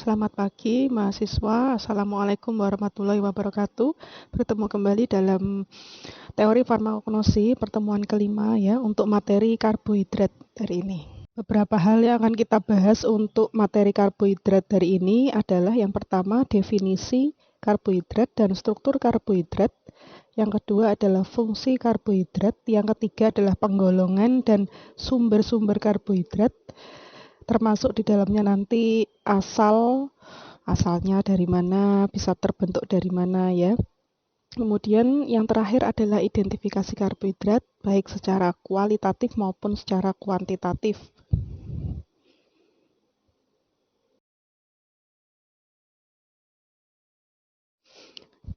Selamat pagi mahasiswa, Assalamualaikum warahmatullahi wabarakatuh. Bertemu kembali dalam teori farmakognosi pertemuan kelima ya untuk materi karbohidrat hari ini. Beberapa hal yang akan kita bahas untuk materi karbohidrat hari ini adalah yang pertama definisi karbohidrat dan struktur karbohidrat. Yang kedua adalah fungsi karbohidrat. Yang ketiga adalah penggolongan dan sumber-sumber karbohidrat. Termasuk di dalamnya nanti asalnya dari mana, bisa terbentuk dari mana ya. Kemudian yang terakhir adalah identifikasi karbohidrat, baik secara kualitatif maupun secara kuantitatif.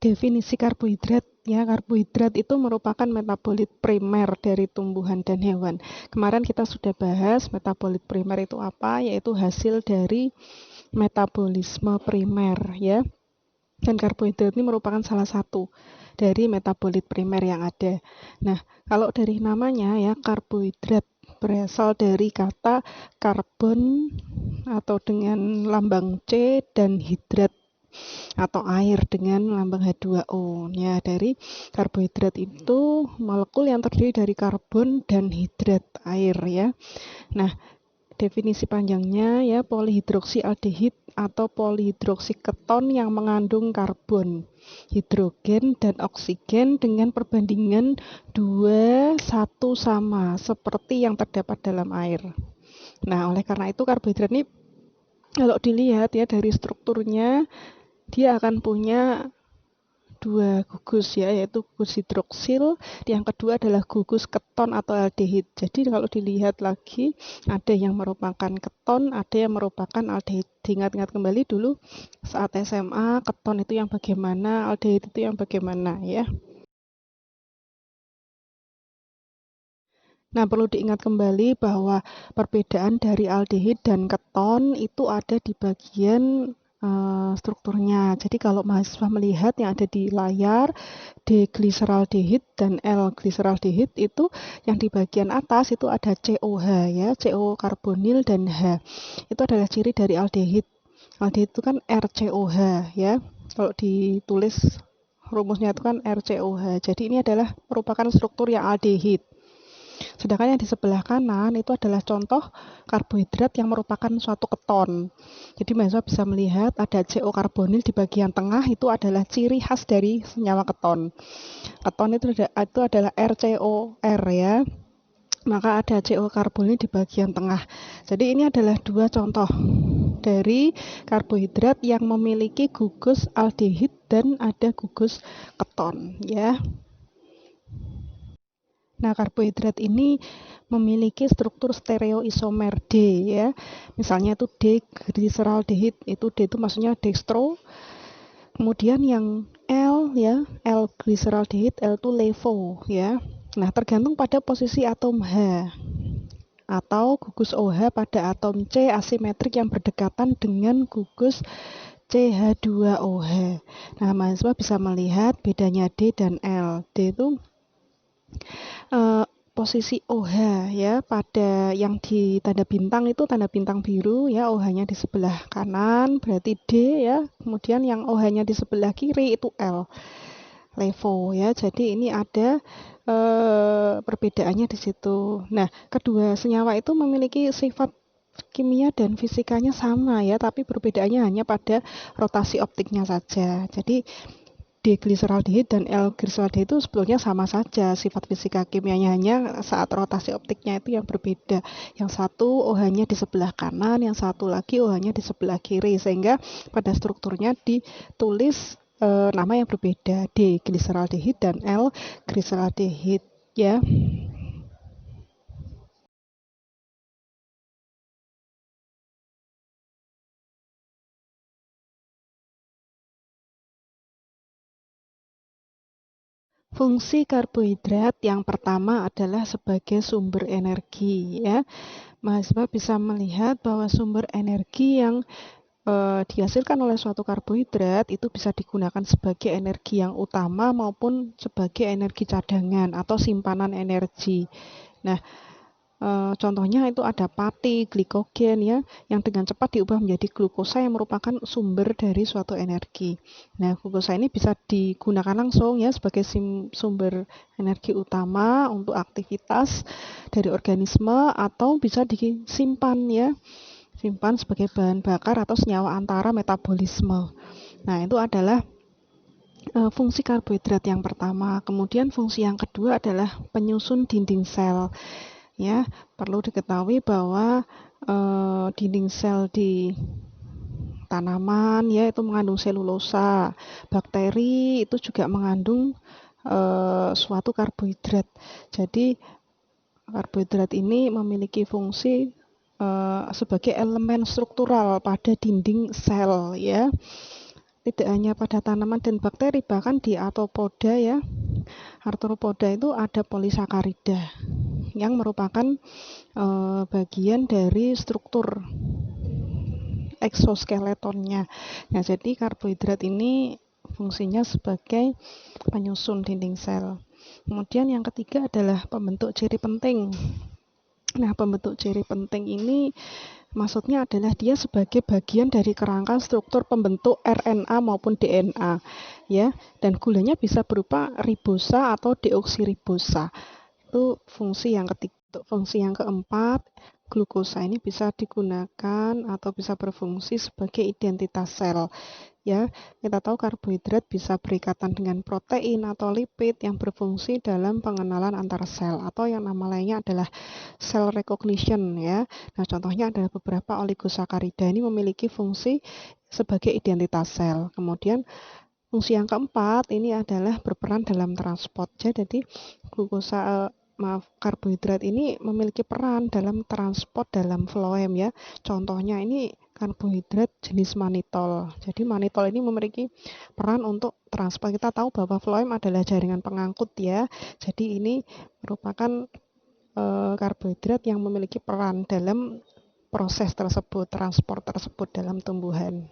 Definisi karbohidrat ya, karbohidrat itu merupakan metabolit primer dari tumbuhan dan hewan. Kemarin kita sudah bahas metabolit primer itu apa, yaitu hasil dari metabolisme primer ya. Dan karbohidrat ini merupakan salah satu dari metabolit primer yang ada. Nah, kalau dari namanya ya, karbohidrat berasal dari kata karbon atau dengan lambang C dan hidrat atau air dengan lambang H2O. Ya, dari karbohidrat itu molekul yang terdiri dari karbon dan hidrat air ya. Nah, definisi panjangnya ya, polihidroksialdehid atau polihidroksiketon yang mengandung karbon, hidrogen dan oksigen dengan perbandingan 2:1 sama seperti yang terdapat dalam air. Nah, oleh karena itu karbohidrat ini kalau dilihat ya dari strukturnya dia akan punya dua gugus ya, yaitu gugus hidroksil, yang kedua adalah gugus keton atau aldehid. Jadi kalau dilihat lagi ada yang merupakan keton, ada yang merupakan aldehid. Diingat-ingat kembali dulu saat SMA, keton itu yang bagaimana, aldehid itu yang bagaimana ya. Nah, perlu diingat kembali bahwa perbedaan dari aldehid dan keton itu ada di bagian strukturnya. Jadi kalau mahasiswa melihat yang ada di layar, D-gliseraldehid dan L-gliseraldehid itu yang di bagian atas itu ada COH ya, CO karbonil dan H. Itu adalah ciri dari aldehid. Aldehid itu kan RCOH ya. Kalau ditulis rumusnya itu kan RCOH. Jadi ini adalah merupakan struktur yang aldehid. Sedangkan yang di sebelah kanan itu adalah contoh karbohidrat yang merupakan suatu keton. Jadi mahasiswa bisa melihat ada CO karbonil di bagian tengah, itu adalah ciri khas dari senyawa keton. Keton itu adalah RCOR ya. Maka ada CO karbonil di bagian tengah. Jadi ini adalah dua contoh dari karbohidrat yang memiliki gugus aldehid dan ada gugus keton ya. Nah, karbohidrat ini memiliki struktur stereoisomer D ya. Misalnya itu D-gliseraldehid, itu D itu maksudnya dextro. Kemudian yang L ya, L-gliseraldehid, L itu levo ya. Nah, tergantung pada posisi atom H atau gugus OH pada atom C asimetrik yang berdekatan dengan gugus CH2OH. Nah, mahasiswa bisa melihat bedanya D dan L. D itu posisi OH ya, pada yang di tanda bintang itu tanda bintang biru ya, OH-nya di sebelah kanan berarti D ya, kemudian yang OH-nya di sebelah kiri itu L, levo ya. Jadi ini ada perbedaannya di situ. Nah, kedua senyawa itu memiliki sifat kimia dan fisikanya sama ya, tapi perbedaannya hanya pada rotasi optiknya saja. Jadi D-gliseraldehid dan L-gliseraldehid itu sebetulnya sama saja sifat fisika kimianya, hanya saat rotasi optiknya itu yang berbeda. Yang satu OH-nya di sebelah kanan, yang satu lagi OH-nya di sebelah kiri, sehingga pada strukturnya ditulis nama yang berbeda, D-gliseraldehid dan L-gliseraldehid ya. Fungsi karbohidrat yang pertama adalah sebagai sumber energi ya. Mahasiswa bisa melihat bahwa sumber energi yang dihasilkan oleh suatu karbohidrat itu bisa digunakan sebagai energi yang utama maupun sebagai energi cadangan atau simpanan energi. Nah, Contohnya itu ada pati, glikogen ya, yang dengan cepat diubah menjadi glukosa yang merupakan sumber dari suatu energi. Nah, glukosa ini bisa digunakan langsung ya sebagai sumber energi utama untuk aktivitas dari organisme, atau bisa disimpan ya, simpan sebagai bahan bakar atau senyawa antara metabolisme. Nah, itu adalah fungsi karbohidrat yang pertama. Kemudian fungsi yang kedua adalah penyusun dinding sel. Ya, perlu diketahui bahwa dinding sel di tanaman ya itu mengandung selulosa. Bakteri itu juga mengandung suatu karbohidrat. Jadi karbohidrat ini memiliki fungsi sebagai elemen struktural pada dinding sel ya. Tidak hanya pada tanaman dan bakteri, bahkan di arthropoda ya. Arthropoda itu ada polisakarida yang merupakan bagian dari struktur eksoskeletonnya. Nah, jadi karbohidrat ini fungsinya sebagai penyusun dinding sel. Kemudian yang ketiga adalah pembentuk ciri penting. Nah, pembentuk ciri penting ini maksudnya adalah dia sebagai bagian dari kerangka struktur pembentuk RNA maupun DNA ya, dan gulanya bisa berupa ribosa atau deoksiribosa. Itu fungsi yang ketiga. Untuk fungsi yang keempat, glukosa ini bisa digunakan atau bisa berfungsi sebagai identitas sel. Ya, kita tahu karbohidrat bisa berikatan dengan protein atau lipid yang berfungsi dalam pengenalan antar sel, atau yang nama lainnya adalah cell recognition ya. Nah, contohnya adalah beberapa oligosakarida ini memiliki fungsi sebagai identitas sel. Kemudian fungsi yang keempat ini adalah berperan dalam transport. Jadi karbohidrat ini memiliki peran dalam transport dalam floem ya. Contohnya ini karbohidrat jenis manitol. Jadi manitol ini memiliki peran untuk transport. Kita tahu bahwa floem adalah jaringan pengangkut ya. Jadi ini merupakan karbohidrat yang memiliki peran dalam proses tersebut, transport tersebut dalam tumbuhan.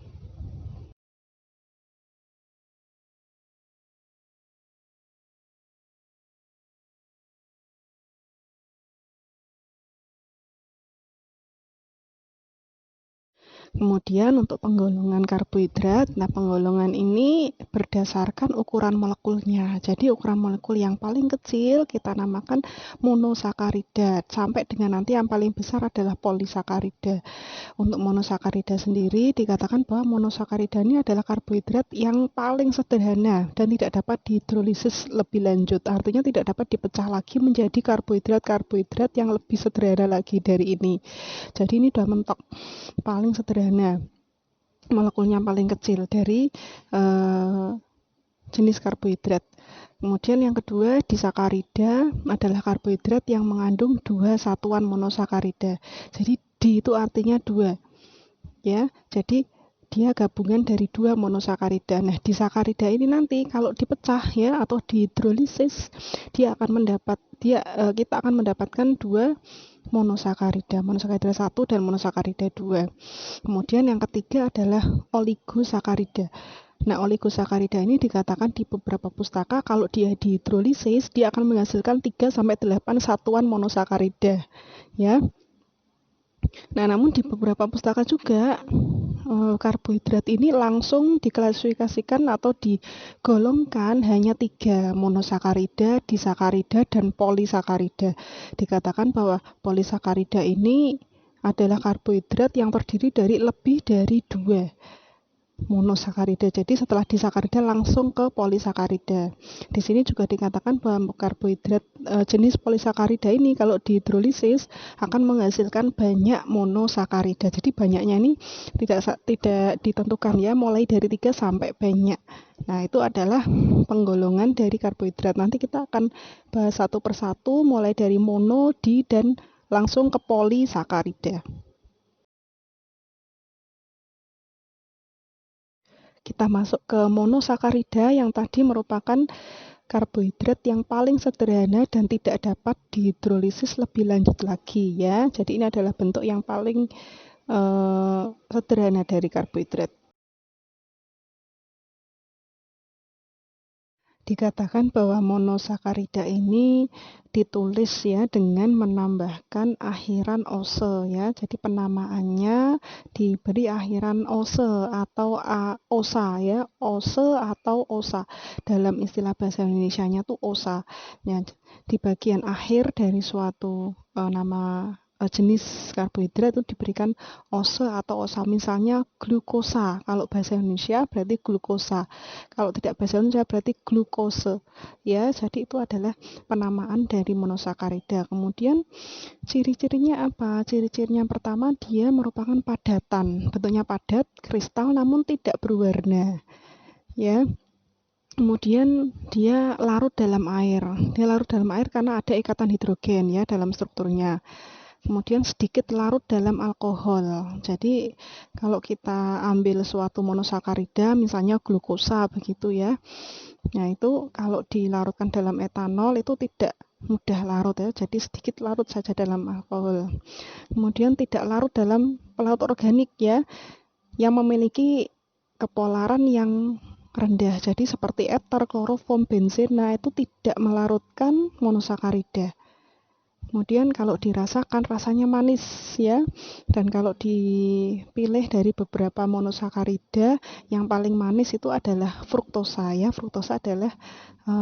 Kemudian untuk penggolongan karbohidrat, nah penggolongan ini berdasarkan ukuran molekulnya. Jadi ukuran molekul yang paling kecil kita namakan monosakarida, sampai dengan nanti yang paling besar adalah polisakarida. Untuk monosakarida sendiri dikatakan bahwa monosakarida ini adalah karbohidrat yang paling sederhana dan tidak dapat dihidrolisis lebih lanjut. Artinya tidak dapat dipecah lagi menjadi karbohidrat yang lebih sederhana lagi dari ini. Jadi ini udah mentok, paling sederhana, molekulnya paling kecil dari jenis karbohidrat. Kemudian yang kedua, disakarida adalah karbohidrat yang mengandung 2 satuan monosakarida. Jadi di itu artinya 2 ya. Jadi dia gabungan dari 2 monosakarida. Nah, disakarida ini nanti kalau dipecah ya atau dihidrolisis, kita akan mendapatkan 2 monosakarida 1 dan monosakarida 2. Kemudian yang ketiga adalah oligosakarida. Nah, oligosakarida ini dikatakan di beberapa pustaka kalau dia dihidrolisis, dia akan menghasilkan 3 sampai 8 satuan monosakarida ya. Nah, namun di beberapa pustaka juga karbohidrat ini langsung diklasifikasikan atau digolongkan hanya 3, monosakarida, disakarida, dan polisakarida. Dikatakan bahwa polisakarida ini adalah karbohidrat yang terdiri dari lebih dari 2 monosakarida. Jadi setelah disakarida langsung ke polisakarida. Di sini juga dikatakan bahwa karbohidrat jenis polisakarida ini kalau dihidrolisis akan menghasilkan banyak monosakarida. Jadi banyaknya ini tidak ditentukan ya, mulai dari 3 sampai banyak. Nah, itu adalah penggolongan dari karbohidrat. Nanti kita akan bahas satu persatu mulai dari mono, di, dan langsung ke polisakarida. Kita masuk ke monosakarida yang tadi merupakan karbohidrat yang paling sederhana dan tidak dapat dihidrolisis lebih lanjut lagi ya. Jadi ini adalah bentuk yang paling sederhana dari karbohidrat. Dikatakan bahwa monosakarida ini ditulis ya dengan menambahkan akhiran ose ya. Jadi penamaannya diberi akhiran ose atau osa ya, ose atau osa. Dalam istilah bahasa Indonesianya tuh osa. Ya, di bagian akhir dari suatu nama jenis karbohidrat itu diberikan ose atau osa. Misalnya glukosa. Kalau bahasa Indonesia berarti glukosa. Kalau tidak bahasa Indonesia berarti glukose. Ya, jadi itu adalah penamaan dari monosakarida. Kemudian ciri-cirinya apa? Ciri-cirinya pertama dia merupakan padatan. Bentuknya padat, kristal namun tidak berwarna. Ya. Kemudian dia larut dalam air. Dia larut dalam air karena ada ikatan hidrogen ya dalam strukturnya. Kemudian sedikit larut dalam alkohol. Jadi kalau kita ambil suatu monosakarida, misalnya glukosa begitu ya. Nah itu kalau dilarutkan dalam etanol itu tidak mudah larut ya. Jadi sedikit larut saja dalam alkohol. Kemudian tidak larut dalam pelaut organik ya, yang memiliki kepolaran yang rendah. Jadi seperti eter, kloroform, benzen, nah itu tidak melarutkan monosakarida. Kemudian kalau dirasakan rasanya manis ya. Dan kalau dipilih dari beberapa monosakarida, yang paling manis itu adalah fruktosa ya. Fruktosa adalah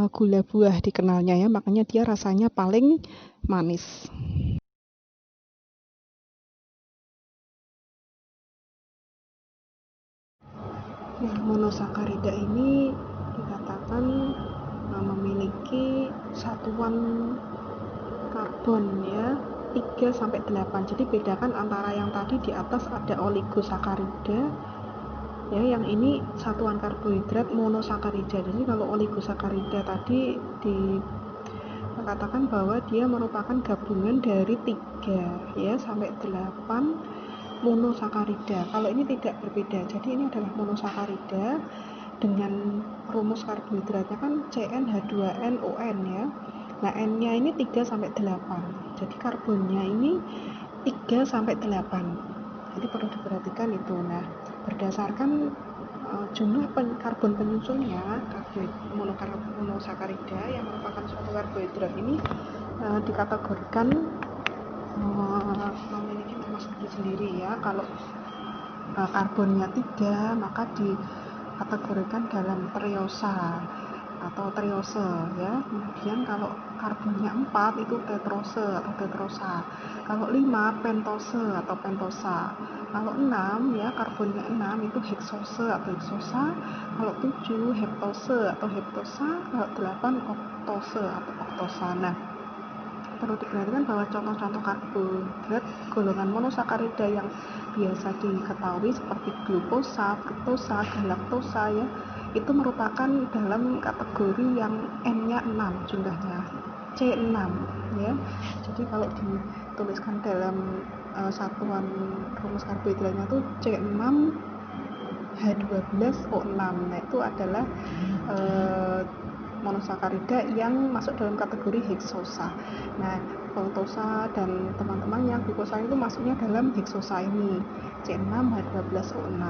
gula buah dikenalnya ya, makanya dia rasanya paling manis. Nah, monosakarida ini dikatakan memiliki satuan karbon ya 3 sampai 8. Jadi bedakan antara yang tadi di atas ada oligosakarida ya, yang ini satuan karbohidrat monosakarida. Jadi kalau oligosakarida tadi dikatakan bahwa dia merupakan gabungan dari 3 ya sampai 8 monosakarida. Kalau ini tidak berbeda. Jadi ini adalah monosakarida dengan rumus karbohidratnya kan CnH2nON ya. Nah, N-nya ini 3 sampai 8. Jadi karbonnya ini 3 sampai 8. Jadi perlu diperhatikan itu. Nah, berdasarkan jumlah karbon penyusunnya, monosakarida yang merupakan suatu karbohidrat ini dikategorikan memiliki nama sendiri ya. Kalau karbonnya 3 maka dikategorikan dalam triosa atau triose ya. Kemudian kalau karbonnya 4 itu tetrose atau tetrosa. Kalau 5 pentose atau pentosa. Kalau 6 ya karbonnya 6 itu heksose atau heksosa. Kalau 7 heptose atau heptosa. Kalau 8 oktose atau oktosa. Nah, perlu diperhatikan bahwa contoh-contoh karbohidrat golongan monosakarida yang biasa diketahui seperti glukosa, fruktosa, galaktosa ya, itu merupakan dalam kategori yang N-nya 6 jumlahnya, C6 ya. Jadi kalau dituliskan dalam satuan rumus karbohidratnya itu C6 H12O6. Nah, itu adalah monosakarida yang masuk dalam kategori heksosa. Nah, fruktosa dan teman-temannya glukosa itu masuknya dalam heksosa ini, C6H12O6.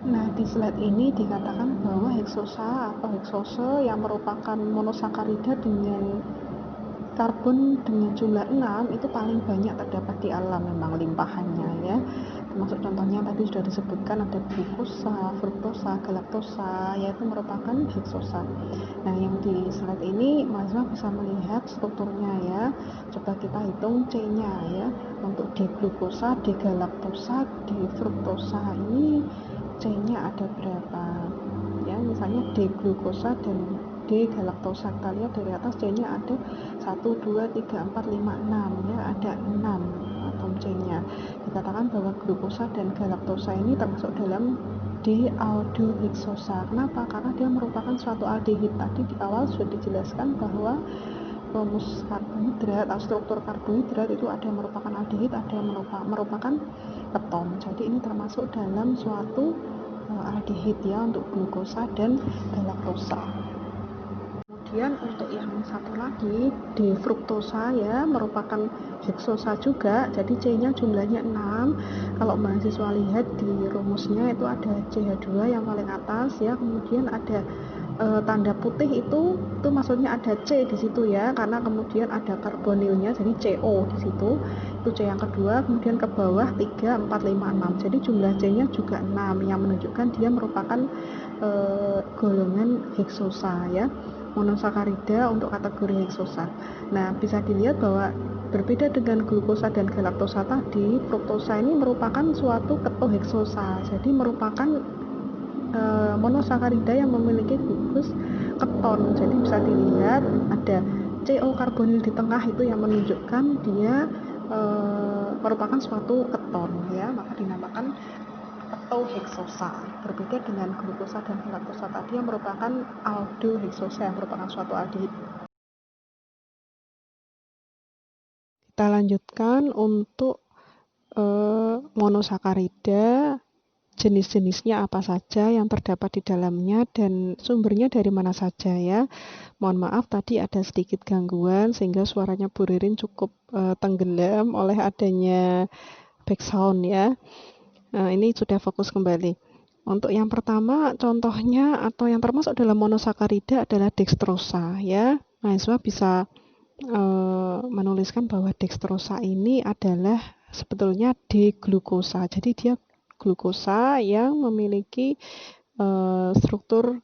Nah, di slide ini dikatakan bahwa heksosa atau heksose yang merupakan monosakarida dengan karbon dengan jumlah 6 itu paling banyak terdapat di alam, memang limpahannya ya. Termasuk contohnya tadi sudah disebutkan ada glukosa, fruktosa, galaktosa, yaitu merupakan heksosa. Nah, yang di slide ini mahasiswa bisa melihat strukturnya ya. Coba kita hitung C-nya ya. Untuk D-glukosa, D-galaktosa, D-fruktosa ini C-nya ada berapa? Ya, misalnya D-glukosa dan D-galaktosa, kita lihat dari atas C-nya ada 1, 2, 3, 4, 5, 6 ya, ada 6 atom C-nya. Dikatakan bahwa glukosa dan galaktosa ini termasuk dalam D-aldoheksosa. Kenapa? Karena dia merupakan suatu aldehid. Tadi di awal sudah dijelaskan bahwa rumus karbohidrat atau struktur karbohidrat itu ada yang merupakan aldehid, ada yang merupakan keton. Jadi ini termasuk dalam suatu aldehid ya untuk glukosa dan galaktosa. Kemudian untuk yang satu lagi, D-fruktosa ya, merupakan heksosa juga, jadi C-nya jumlahnya 6. Kalau mahasiswa lihat di rumusnya itu ada CH2 yang paling atas ya, kemudian ada tanda putih itu maksudnya ada C di situ ya, karena kemudian ada karbonilnya, jadi CO di situ. Itu C yang kedua, kemudian ke bawah 3, 4, 5, 6. Jadi jumlah C-nya juga 6 yang menunjukkan dia merupakan golongan heksosa ya, monosakarida untuk kategori heksosa. Nah, bisa dilihat bahwa berbeda dengan glukosa dan galaktosa tadi, fruktosa ini merupakan suatu ketoheksosa. Jadi merupakan monosakarida yang memiliki gugus keton. Jadi bisa dilihat ada CO karbonil di tengah itu yang menunjukkan dia merupakan suatu keton ya, maka dinamakan ketoheksosa. Berbeda dengan glukosa dan galaktosa tadi yang merupakan aldoheksosa yang merupakan suatu aldehid. Kita lanjutkan untuk monosakarida, jenis-jenisnya apa saja yang terdapat di dalamnya dan sumbernya dari mana saja ya. Mohon maaf tadi ada sedikit gangguan sehingga suaranya Bu Ririn cukup tenggelam oleh adanya background ya. Ini sudah fokus kembali. Untuk yang pertama contohnya atau yang termasuk dalam monosakarida adalah dextrosa ya. Mahasiswa bisa menuliskan bahwa dextrosa ini adalah sebetulnya D-glukosa. Jadi dia glukosa yang memiliki struktur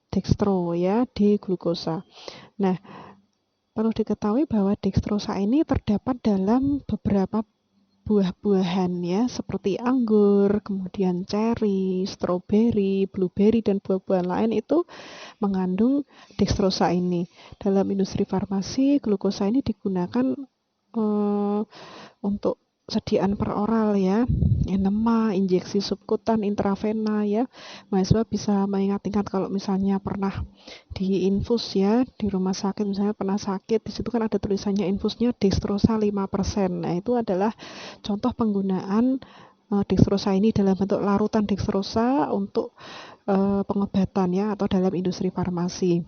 dextro ya, D-glukosa. Nah, perlu diketahui bahwa dextrosa ini terdapat dalam beberapa buah-buahan ya, seperti anggur, kemudian ceri, stroberi, blueberry, dan buah-buahan lain itu mengandung dextrosa ini. Dalam industri farmasi, glukosa ini digunakan untuk sediaan peroral ya, enema, injeksi subkutan, intravena ya. Mahasiswa bisa mengingat-ingat kalau misalnya pernah diinfus ya di rumah sakit, misalnya pernah sakit, di situ kan ada tulisannya infusnya dextrosa 5%. Nah, itu adalah contoh penggunaan dextrosa ini dalam bentuk larutan dextrosa untuk pengobatan ya, atau dalam industri farmasi.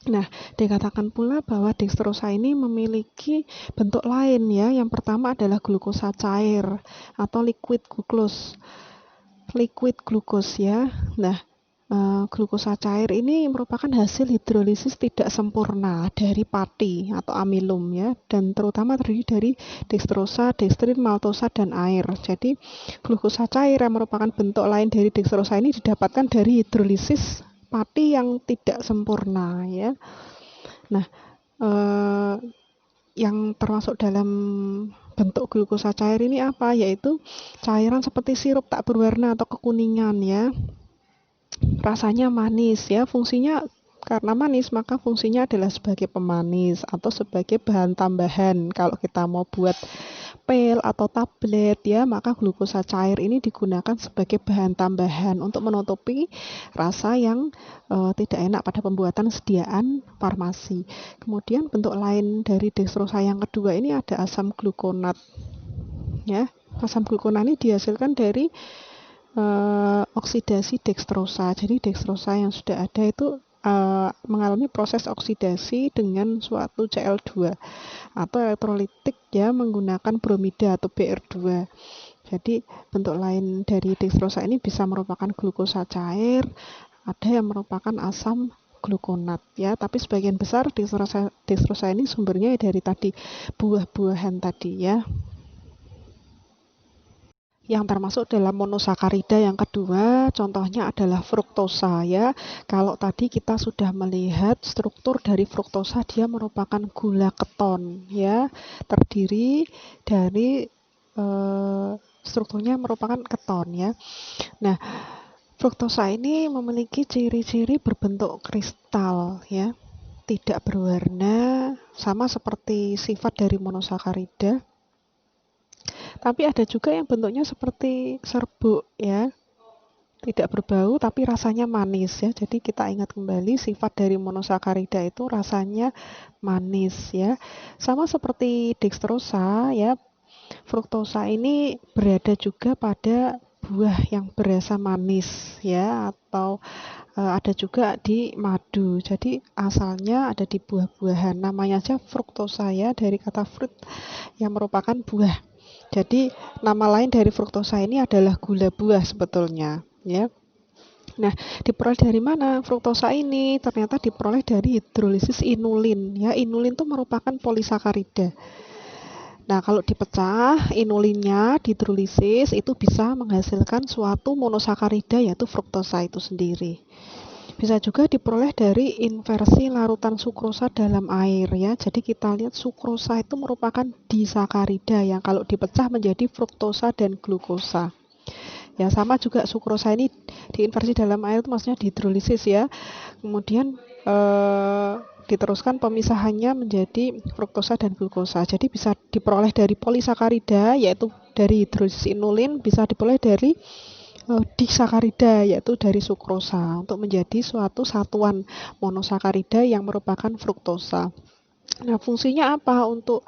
Nah, dikatakan pula bahwa dextrosa ini memiliki bentuk lain ya. Yang pertama adalah glukosa cair atau liquid glucose. Liquid glucose ya. Nah, glukosa cair ini merupakan hasil hidrolisis tidak sempurna dari pati atau amilum ya, dan terutama terdiri dari dextrosa, dextrin, maltosa, dan air. Jadi glukosa cair yang merupakan bentuk lain dari dextrosa ini didapatkan dari hidrolisis pati yang tidak sempurna ya. Nah, yang termasuk dalam bentuk glukosa cair ini apa? Yaitu cairan seperti sirup tak berwarna atau kekuningan ya. Rasanya manis ya, fungsinya karena manis maka fungsinya adalah sebagai pemanis atau sebagai bahan tambahan. Kalau kita mau buat pil atau tablet ya, maka glukosa cair ini digunakan sebagai bahan tambahan untuk menutupi rasa yang tidak enak pada pembuatan sediaan farmasi. Kemudian bentuk lain dari dextrosa yang kedua ini ada asam glukonat ya. Asam glukonat ini dihasilkan dari oksidasi dextrosa. Jadi dextrosa yang sudah ada itu mengalami proses oksidasi dengan suatu Cl2 atau elektrolitik ya, menggunakan bromida atau Br2. Jadi bentuk lain dari dextrosa ini bisa merupakan glukosa cair, ada yang merupakan asam glukonat ya, tapi sebagian besar dextrosa ini sumbernya dari tadi buah-buahan tadi ya, yang termasuk dalam monosakarida yang kedua. Contohnya adalah fruktosa ya. Kalau tadi kita sudah melihat struktur dari fruktosa, dia merupakan gula keton ya, terdiri dari strukturnya merupakan keton ya. Nah, fruktosa ini memiliki ciri-ciri berbentuk kristal ya, tidak berwarna, sama seperti sifat dari monosakarida. Tapi ada juga yang bentuknya seperti serbuk ya, tidak berbau tapi rasanya manis ya. Jadi kita ingat kembali sifat dari monosakarida itu rasanya manis ya. Sama seperti dextrosa ya, fruktosa ini berada juga pada buah yang berasa manis ya, atau ada juga di madu. Jadi asalnya ada di buah-buahan. Namanya aja fruktosa ya, dari kata fruit yang merupakan buah. Jadi nama lain dari fruktosa ini adalah gula buah sebetulnya ya. Nah, diperoleh dari mana fruktosa ini? Ternyata diperoleh dari hidrolisis inulin ya. Inulin itu merupakan polisakarida. Nah, kalau dipecah inulinnya dihidrolisis itu bisa menghasilkan suatu monosakarida yaitu fruktosa itu sendiri. Bisa juga diperoleh dari inversi larutan sukrosa dalam air ya. Jadi kita lihat sukrosa itu merupakan disakarida yang kalau dipecah menjadi fruktosa dan glukosa. Ya, sama juga sukrosa ini diinversi dalam air itu maksudnya dihidrolisis ya. Kemudian diteruskan pemisahannya menjadi fruktosa dan glukosa. Jadi bisa diperoleh dari polisakarida yaitu dari hidrolisis inulin, bisa diperoleh dari disakarida yaitu dari sukrosa untuk menjadi suatu satuan monosakarida yang merupakan fruktosa. Nah, fungsinya apa untuk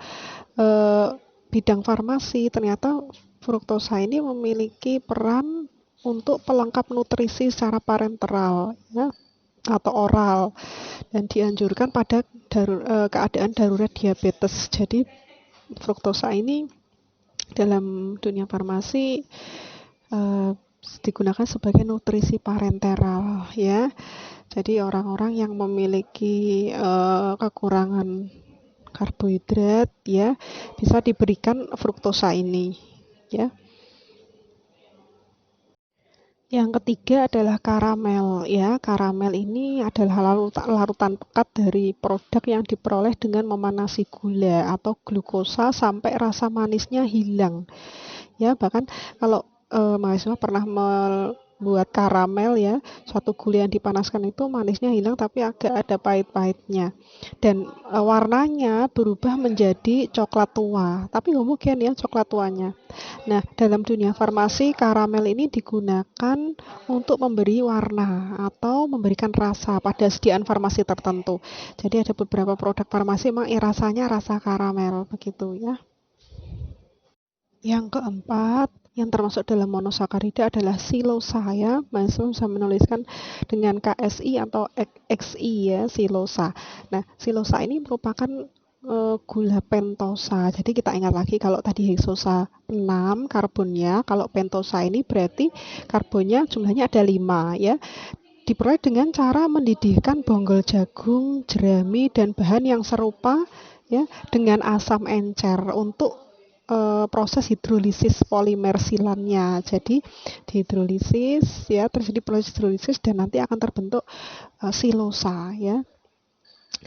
bidang farmasi? Ternyata fruktosa ini memiliki peran untuk pelengkap nutrisi secara parenteral ya, atau oral, dan dianjurkan pada keadaan darurat diabetes. Jadi fruktosa ini dalam dunia farmasi digunakan sebagai nutrisi parenteral ya. Jadi orang-orang yang memiliki kekurangan karbohidrat ya bisa diberikan fruktosa ini ya. Yang ketiga adalah karamel ya. Karamel ini adalah larutan pekat dari produk yang diperoleh dengan memanasi gula atau glukosa sampai rasa manisnya hilang. Ya, bahkan kalau mahasiswa pernah membuat karamel ya, suatu gula yang dipanaskan itu manisnya hilang tapi agak ada pahit-pahitnya. Dan warnanya berubah menjadi coklat tua, tapi homogen ya coklat tuanya. Nah, dalam dunia farmasi karamel ini digunakan untuk memberi warna atau memberikan rasa pada sediaan farmasi tertentu. Jadi ada beberapa produk farmasi memang rasanya rasa karamel begitu ya. Yang keempat, yang termasuk dalam monosakarida adalah silosa ya. Mahasiswa bisa menuliskan dengan KSI atau XI ya, silosa. Nah, silosa ini merupakan gula pentosa. Jadi kita ingat lagi kalau tadi heksosa 6 karbonnya, kalau pentosa ini berarti karbonnya jumlahnya ada 5 ya. Diperoleh dengan cara mendidihkan bonggol jagung, jerami, dan bahan yang serupa ya dengan asam encer untuk proses hidrolisis polimer silannya. Jadi dihidrolisis ya, terjadi proses hidrolisis dan nanti akan terbentuk silosa ya.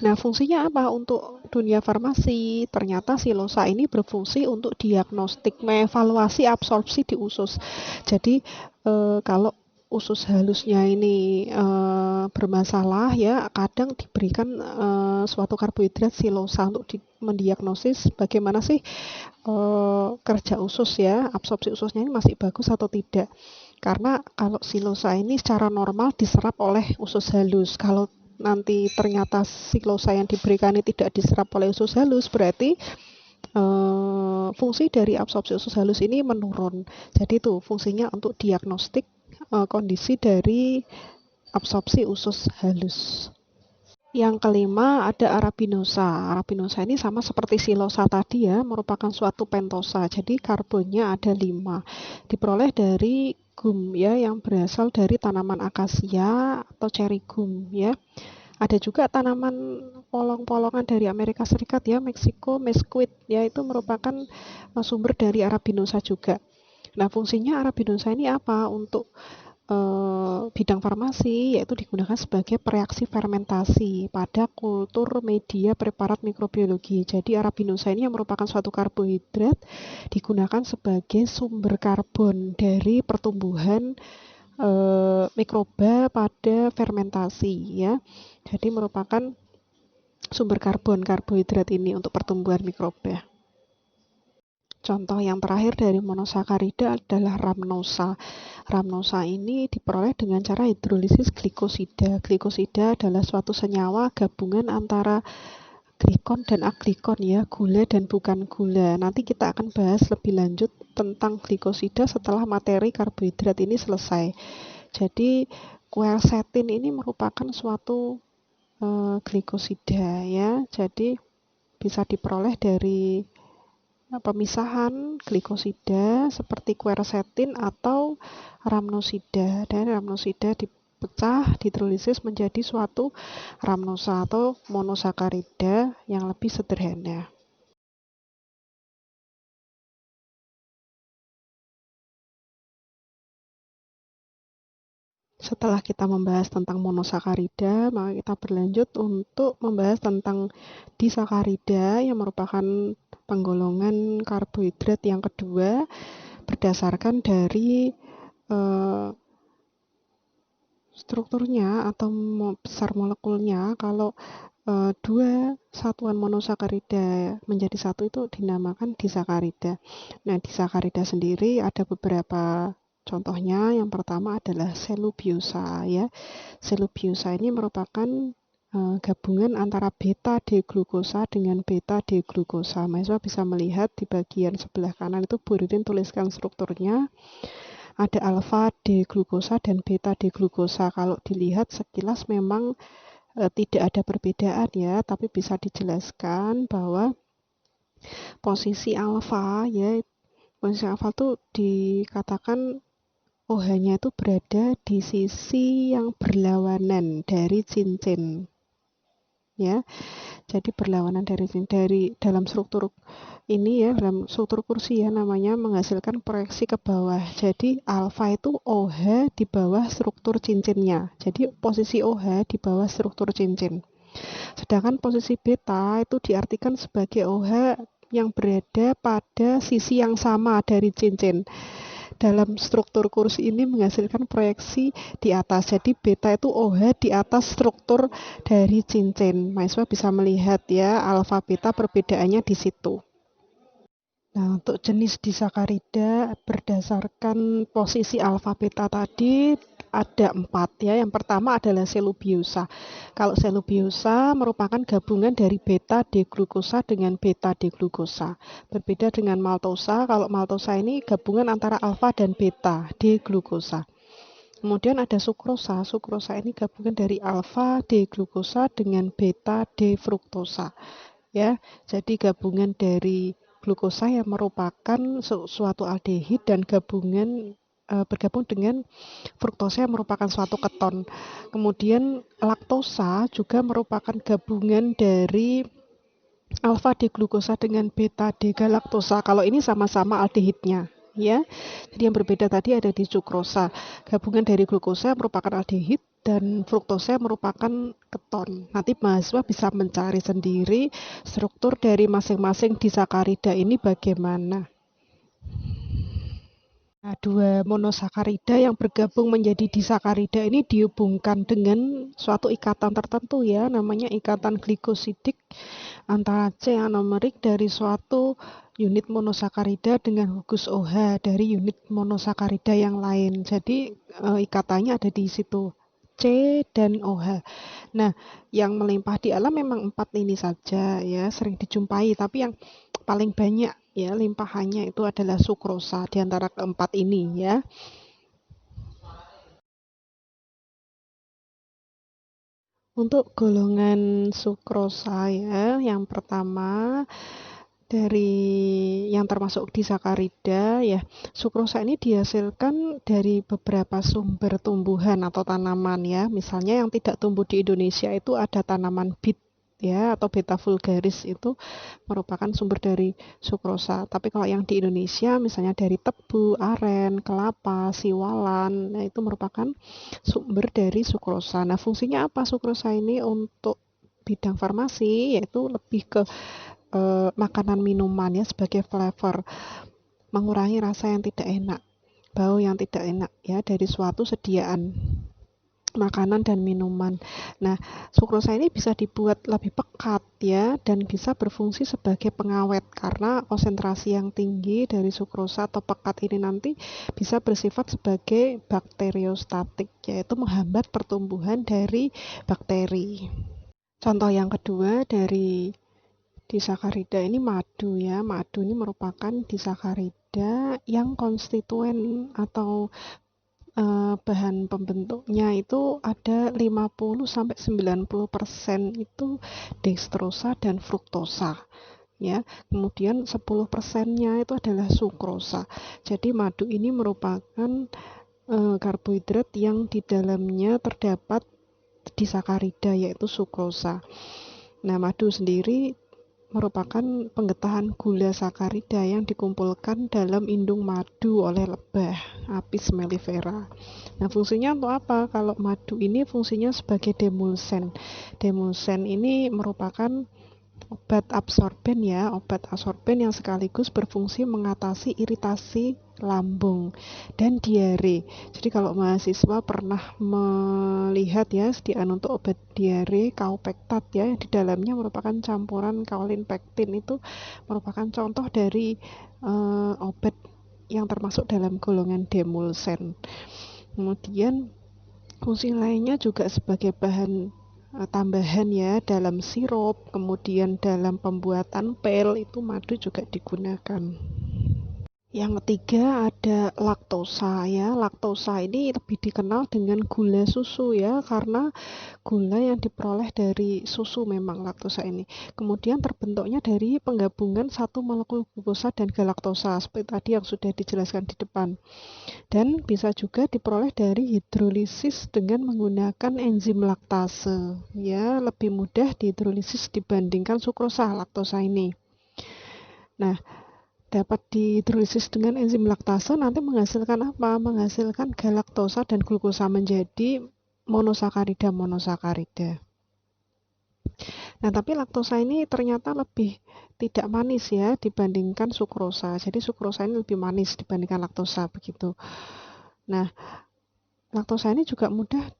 Nah, fungsinya apa untuk dunia farmasi? Ternyata silosa ini berfungsi untuk diagnostik, mengevaluasi absorpsi di usus. Jadi kalau usus halusnya ini bermasalah ya, kadang diberikan suatu karbohidrat silosa untuk mendiagnosis bagaimana sih kerja usus ya, absorpsi ususnya ini masih bagus atau tidak. Karena kalau silosa ini secara normal diserap oleh usus halus. Kalau nanti ternyata silosa yang diberikan ini tidak diserap oleh usus halus, berarti fungsi dari absorpsi usus halus ini menurun. Jadi itu fungsinya untuk diagnostik kondisi dari absorpsi usus halus. Yang kelima ada arabinosa. Arabinosa ini sama seperti silosa tadi ya, merupakan suatu pentosa. Jadi karbonnya ada 5. Diperoleh dari gum ya, yang berasal dari tanaman akasia atau cherry gum ya. Ada juga tanaman polong-polongan dari Amerika Serikat ya, Meksiko, mesquite ya, itu merupakan sumber dari arabinosa juga. Nah, fungsinya arabinosa ini apa? Untuk bidang farmasi, yaitu digunakan sebagai pereaksi fermentasi pada kultur media preparat mikrobiologi. Jadi arabinosa ini yang merupakan suatu karbohidrat digunakan sebagai sumber karbon dari pertumbuhan mikroba pada fermentasi ya. Jadi merupakan sumber karbon karbohidrat ini untuk pertumbuhan mikroba. Contoh yang terakhir dari monosakarida adalah rhamnosa. Rhamnosa ini diperoleh dengan cara hidrolisis glikosida. Glikosida adalah suatu senyawa gabungan antara glikon dan aglikon ya, gula dan bukan gula. Nanti kita akan bahas lebih lanjut tentang glikosida setelah materi karbohidrat ini selesai. Jadi quercetin ini merupakan suatu glikosida ya. Jadi bisa diperoleh dari pemisahan glikosida seperti quercetin atau rhamnosida, dan rhamnosida dipecah, dihidrolisis menjadi suatu rhamnosa atau monosakarida yang lebih sederhana. Setelah kita membahas tentang monosakarida, maka kita berlanjut untuk membahas tentang disakarida yang merupakan penggolongan karbohidrat yang kedua berdasarkan dari strukturnya atau besar molekulnya. Kalau dua satuan monosakarida menjadi satu itu dinamakan disakarida. Nah, disakarida sendiri ada beberapa contohnya. Yang pertama adalah selubiosa ya. Selubiosa ini merupakan gabungan antara beta D-glukosa dengan beta D-glukosa. Mahasiswa bisa melihat di bagian sebelah kanan itu Bu Ririn tuliskan strukturnya. Ada alfa D-glukosa dan beta D-glukosa. Kalau dilihat sekilas memang tidak ada perbedaan ya, tapi bisa dijelaskan bahwa posisi alfa ya, posisi alfa itu dikatakan OH-nya itu berada di sisi yang berlawanan dari cincin ya. Jadi berlawanan dari dalam struktur ini ya, dalam struktur kursi ya, namanya menghasilkan proyeksi ke bawah. Jadi alfa itu OH di bawah struktur cincinnya. Jadi posisi OH di bawah struktur cincin. Sedangkan posisi beta itu diartikan sebagai OH yang berada pada sisi yang sama dari cincin. Dalam struktur kursi ini menghasilkan proyeksi di atas. Jadi beta itu OH di atas struktur dari cincin. Mahasiswa bisa melihat ya, alfa beta perbedaannya di situ. Nah, untuk jenis disakarida berdasarkan posisi alfa beta tadi ada 4 ya. Yang pertama adalah selubiosa. Kalau selubiosa merupakan gabungan dari beta D-glukosa dengan beta D-glukosa. Berbeda dengan maltosa. Kalau maltosa ini gabungan antara alfa dan beta D-glukosa. Kemudian ada sukrosa. Sukrosa ini gabungan dari alfa D-glukosa dengan beta D-fruktosa. Ya, jadi gabungan dari glukosa yang merupakan suatu aldehid dan bergabung dengan fruktosa yang merupakan suatu keton. Kemudian laktosa juga merupakan gabungan dari alfa D-glukosa dengan beta D-galaktosa. Kalau ini sama-sama aldehidnya ya. Jadi yang berbeda tadi ada di sukrosa. Gabungan dari glukosa merupakan aldehid dan fruktosa merupakan keton. Nanti mahasiswa bisa mencari sendiri struktur dari masing-masing disakarida ini bagaimana. Nah, dua monosakarida yang bergabung menjadi disakarida ini dihubungkan dengan suatu ikatan tertentu ya, namanya ikatan glikosidik antara C anomerik dari suatu unit monosakarida dengan gugus OH dari unit monosakarida yang lain. Jadi ikatannya ada di situ, C dan OH. Nah, yang melimpah di alam memang 4 ini saja ya, sering dijumpai, tapi yang paling banyak ya limpahannya itu adalah sukrosa di antara keempat ini ya. Untuk golongan sukrosa ya, yang pertama dari yang termasuk disakarida ya, sukrosa ini dihasilkan dari beberapa sumber tumbuhan atau tanaman ya. Misalnya yang tidak tumbuh di Indonesia itu ada tanaman bit ya, atau beta vulgaris itu merupakan sumber dari sukrosa. Tapi kalau yang di Indonesia misalnya dari tebu, aren, kelapa, siwalan, nah itu merupakan sumber dari sukrosa. Nah, fungsinya apa sukrosa ini untuk bidang farmasi? Yaitu lebih ke makanan minuman ya, sebagai flavor, mengurangi rasa yang tidak enak, bau yang tidak enak ya dari suatu sediaan makanan dan minuman. Nah, sukrosa ini bisa dibuat lebih pekat ya, dan bisa berfungsi sebagai pengawet karena konsentrasi yang tinggi dari sukrosa atau pekat ini nanti bisa bersifat sebagai bakteriostatik, yaitu menghambat pertumbuhan dari bakteri. Contoh yang kedua dari Disakarida ini madu ya. Madu ini merupakan disakarida yang konstituen atau bahan pembentuknya itu ada 50-90% itu dextrosa dan fruktosa ya. Kemudian 10%-nya itu adalah sukrosa. Jadi madu ini merupakan karbohidrat yang di dalamnya terdapat disakarida yaitu sukrosa. Nah, madu sendiri merupakan penggetahan gula sakarida yang dikumpulkan dalam indung madu oleh lebah Apis mellifera. Nah, fungsinya untuk apa? Kalau madu ini fungsinya sebagai demulsen. Demulsen ini merupakan obat absorben ya, obat absorben yang sekaligus berfungsi mengatasi iritasi lambung dan diare. Jadi kalau mahasiswa pernah melihat ya sediaan untuk obat diare kaupektat ya, yang di dalamnya merupakan campuran kaolin pektin, itu merupakan contoh dari obat yang termasuk dalam golongan demulsen. Kemudian fungsi lainnya juga sebagai bahan tambahan ya dalam sirup, kemudian dalam pembuatan pil itu madu juga digunakan. Yang ketiga ada laktosa ya. Laktosa ini lebih dikenal dengan gula susu ya, karena gula yang diperoleh dari susu memang laktosa ini. Kemudian terbentuknya dari penggabungan satu molekul glukosa dan galaktosa seperti tadi yang sudah dijelaskan di depan. Dan bisa juga diperoleh dari hidrolisis dengan menggunakan enzim laktase ya, lebih mudah dihidrolisis dibandingkan sukrosa laktosa ini. Nah, dapat dihidrolisis dengan enzim laktase nanti menghasilkan apa? Menghasilkan galaktosa dan glukosa menjadi monosakarida. Nah, tapi laktosa ini ternyata lebih tidak manis ya dibandingkan sukrosa. Jadi sukrosa ini lebih manis dibandingkan laktosa begitu. Nah, laktosa ini juga mudah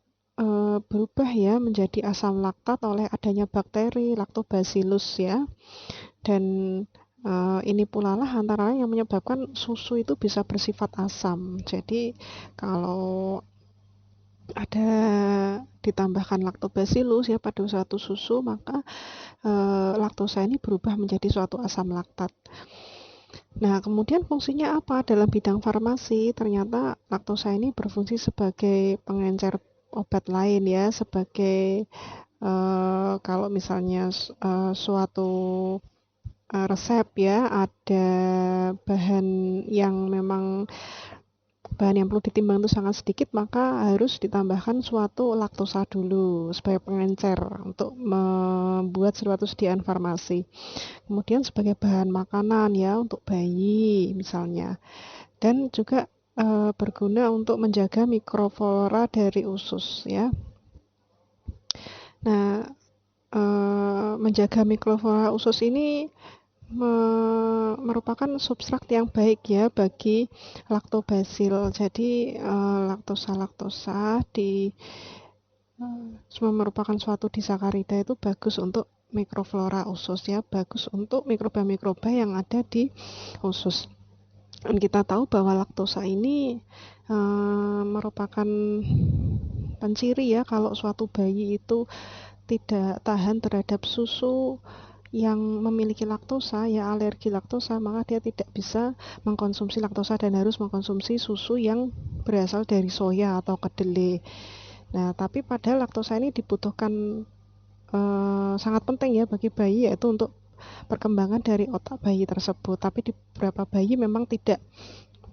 berubah ya menjadi asam laktat oleh adanya bakteri Lactobacillus ya. Dan ini pula lah antara lain yang menyebabkan susu itu bisa bersifat asam. Jadi kalau ada ditambahkan Lactobacillus ya pada suatu susu, maka laktosa ini berubah menjadi suatu asam laktat. Nah, kemudian fungsinya apa dalam bidang farmasi? Ternyata laktosa ini berfungsi sebagai pengencer obat lain ya, sebagai kalau misalnya suatu resep ya ada bahan yang memang bahan yang perlu ditimbang itu sangat sedikit, maka harus ditambahkan suatu laktosa dulu sebagai pengencer untuk membuat suatu sediaan farmasi. Kemudian sebagai bahan makanan ya untuk bayi misalnya, dan juga berguna untuk menjaga mikroflora dari usus ya. Nah, menjaga mikroflora usus ini merupakan substrat yang baik ya bagi laktobasil. Jadi laktosa di semua merupakan suatu disakarida itu bagus untuk mikroflora usus ya, bagus untuk mikroba-mikroba yang ada di usus. Dan kita tahu bahwa laktosa ini merupakan penciri ya kalau suatu bayi itu tidak tahan terhadap susu yang memiliki laktosa ya, alergi laktosa, maka dia tidak bisa mengkonsumsi laktosa dan harus mengkonsumsi susu yang berasal dari soya atau kedelai. Nah, tapi padahal laktosa ini dibutuhkan sangat penting ya bagi bayi, yaitu untuk perkembangan dari otak bayi tersebut. Tapi di beberapa bayi memang tidak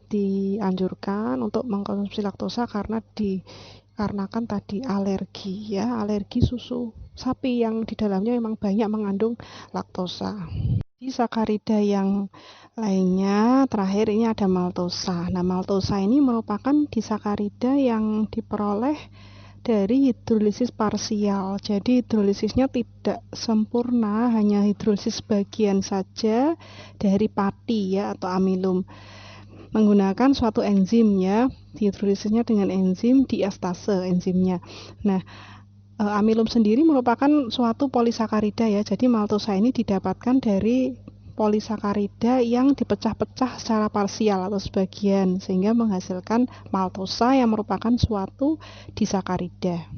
dianjurkan untuk mengkonsumsi laktosa karena dikarenakan tadi alergi ya, alergi susu sapi yang di dalamnya memang banyak mengandung laktosa. Sakarida yang lainnya terakhir ini ada maltosa. Nah, maltosa ini merupakan disakarida yang diperoleh dari hidrolisis parsial. Jadi hidrolisisnya tidak sempurna, hanya hidrolisis bagian saja dari pati ya atau amilum. Menggunakan suatu enzim ya, hidrolisisnya dengan enzim diastase enzimnya. Nah, amilum sendiri merupakan suatu polisakarida ya. Jadi maltosa ini didapatkan dari polisakarida yang dipecah-pecah secara parsial atau sebagian sehingga menghasilkan maltosa yang merupakan suatu disakarida.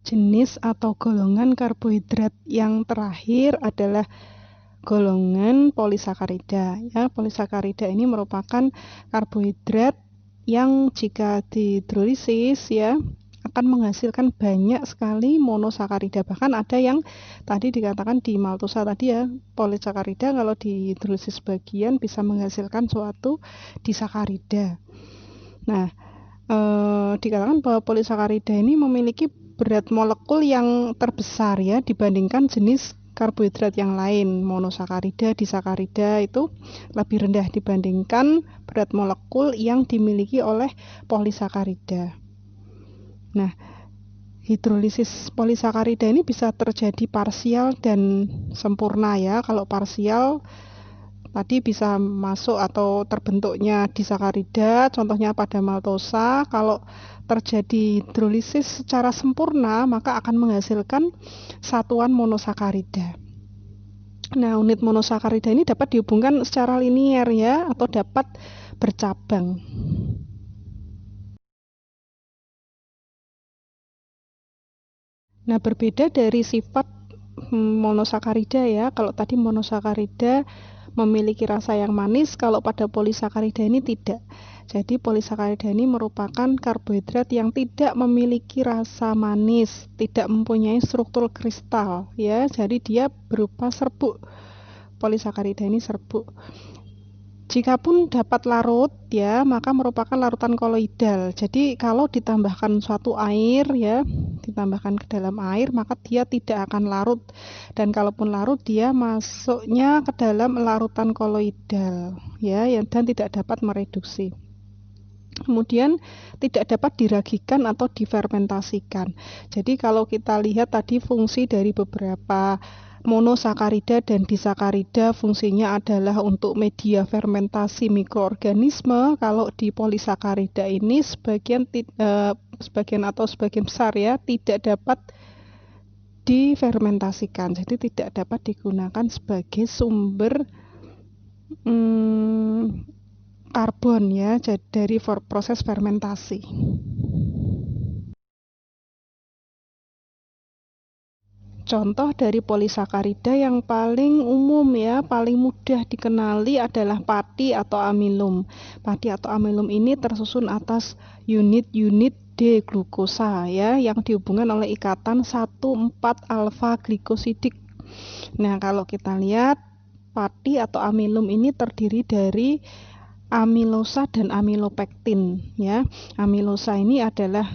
jenis atau golongan karbohidrat yang terakhir adalah golongan polisakarida. Ya, polisakarida ini merupakan karbohidrat yang jika dihidrolisis ya akan menghasilkan banyak sekali monosakarida. Bahkan ada yang tadi dikatakan di maltosa tadi ya, polisakarida kalau dihidrolisis sebagian bisa menghasilkan suatu disakarida. Nah, dikatakan bahwa polisakarida ini memiliki berat molekul yang terbesar ya dibandingkan jenis karbohidrat yang lain. Monosakarida, disakarida itu lebih rendah dibandingkan berat molekul yang dimiliki oleh polisakarida. Nah, hidrolisis polisakarida ini bisa terjadi parsial dan sempurna ya. Kalau parsial tadi bisa masuk atau terbentuknya disakarida, contohnya pada maltosa. Kalau terjadi hidrolisis secara sempurna, maka akan menghasilkan satuan monosakarida. Nah, unit monosakarida ini dapat dihubungkan secara linier ya, atau dapat bercabang. Nah, berbeda dari sifat monosakarida ya, kalau tadi monosakarida memiliki rasa yang manis, kalau pada polisakarida ini tidak. Jadi polisakarida ini merupakan karbohidrat yang tidak memiliki rasa manis, tidak mempunyai struktur kristal ya. Jadi dia berupa serbuk. Polisakarida ini serbuk. Jikapun dapat larut ya, maka merupakan larutan koloidal. Jadi kalau ditambahkan suatu air ya, ditambahkan ke dalam air, maka dia tidak akan larut. Dan kalaupun larut, dia masuknya ke dalam larutan koloidal ya, dan tidak dapat mereduksi. Kemudian tidak dapat diragikan atau difermentasikan. Jadi kalau kita lihat tadi fungsi dari beberapa monosakarida dan disakarida, fungsinya adalah untuk media fermentasi mikroorganisme. Kalau di polisakarida ini sebagian besar ya tidak dapat difermentasikan, jadi tidak dapat digunakan sebagai sumber karbon ya dari proses fermentasi. Contoh dari polisakarida yang paling umum ya, paling mudah dikenali adalah pati atau amilum. Pati atau amilum ini tersusun atas unit-unit D-glukosa ya, yang dihubungkan oleh ikatan 1,4-alfa glikosidik. Nah, kalau kita lihat pati atau amilum ini terdiri dari amilosa dan amilopektin ya. Amilosa ini adalah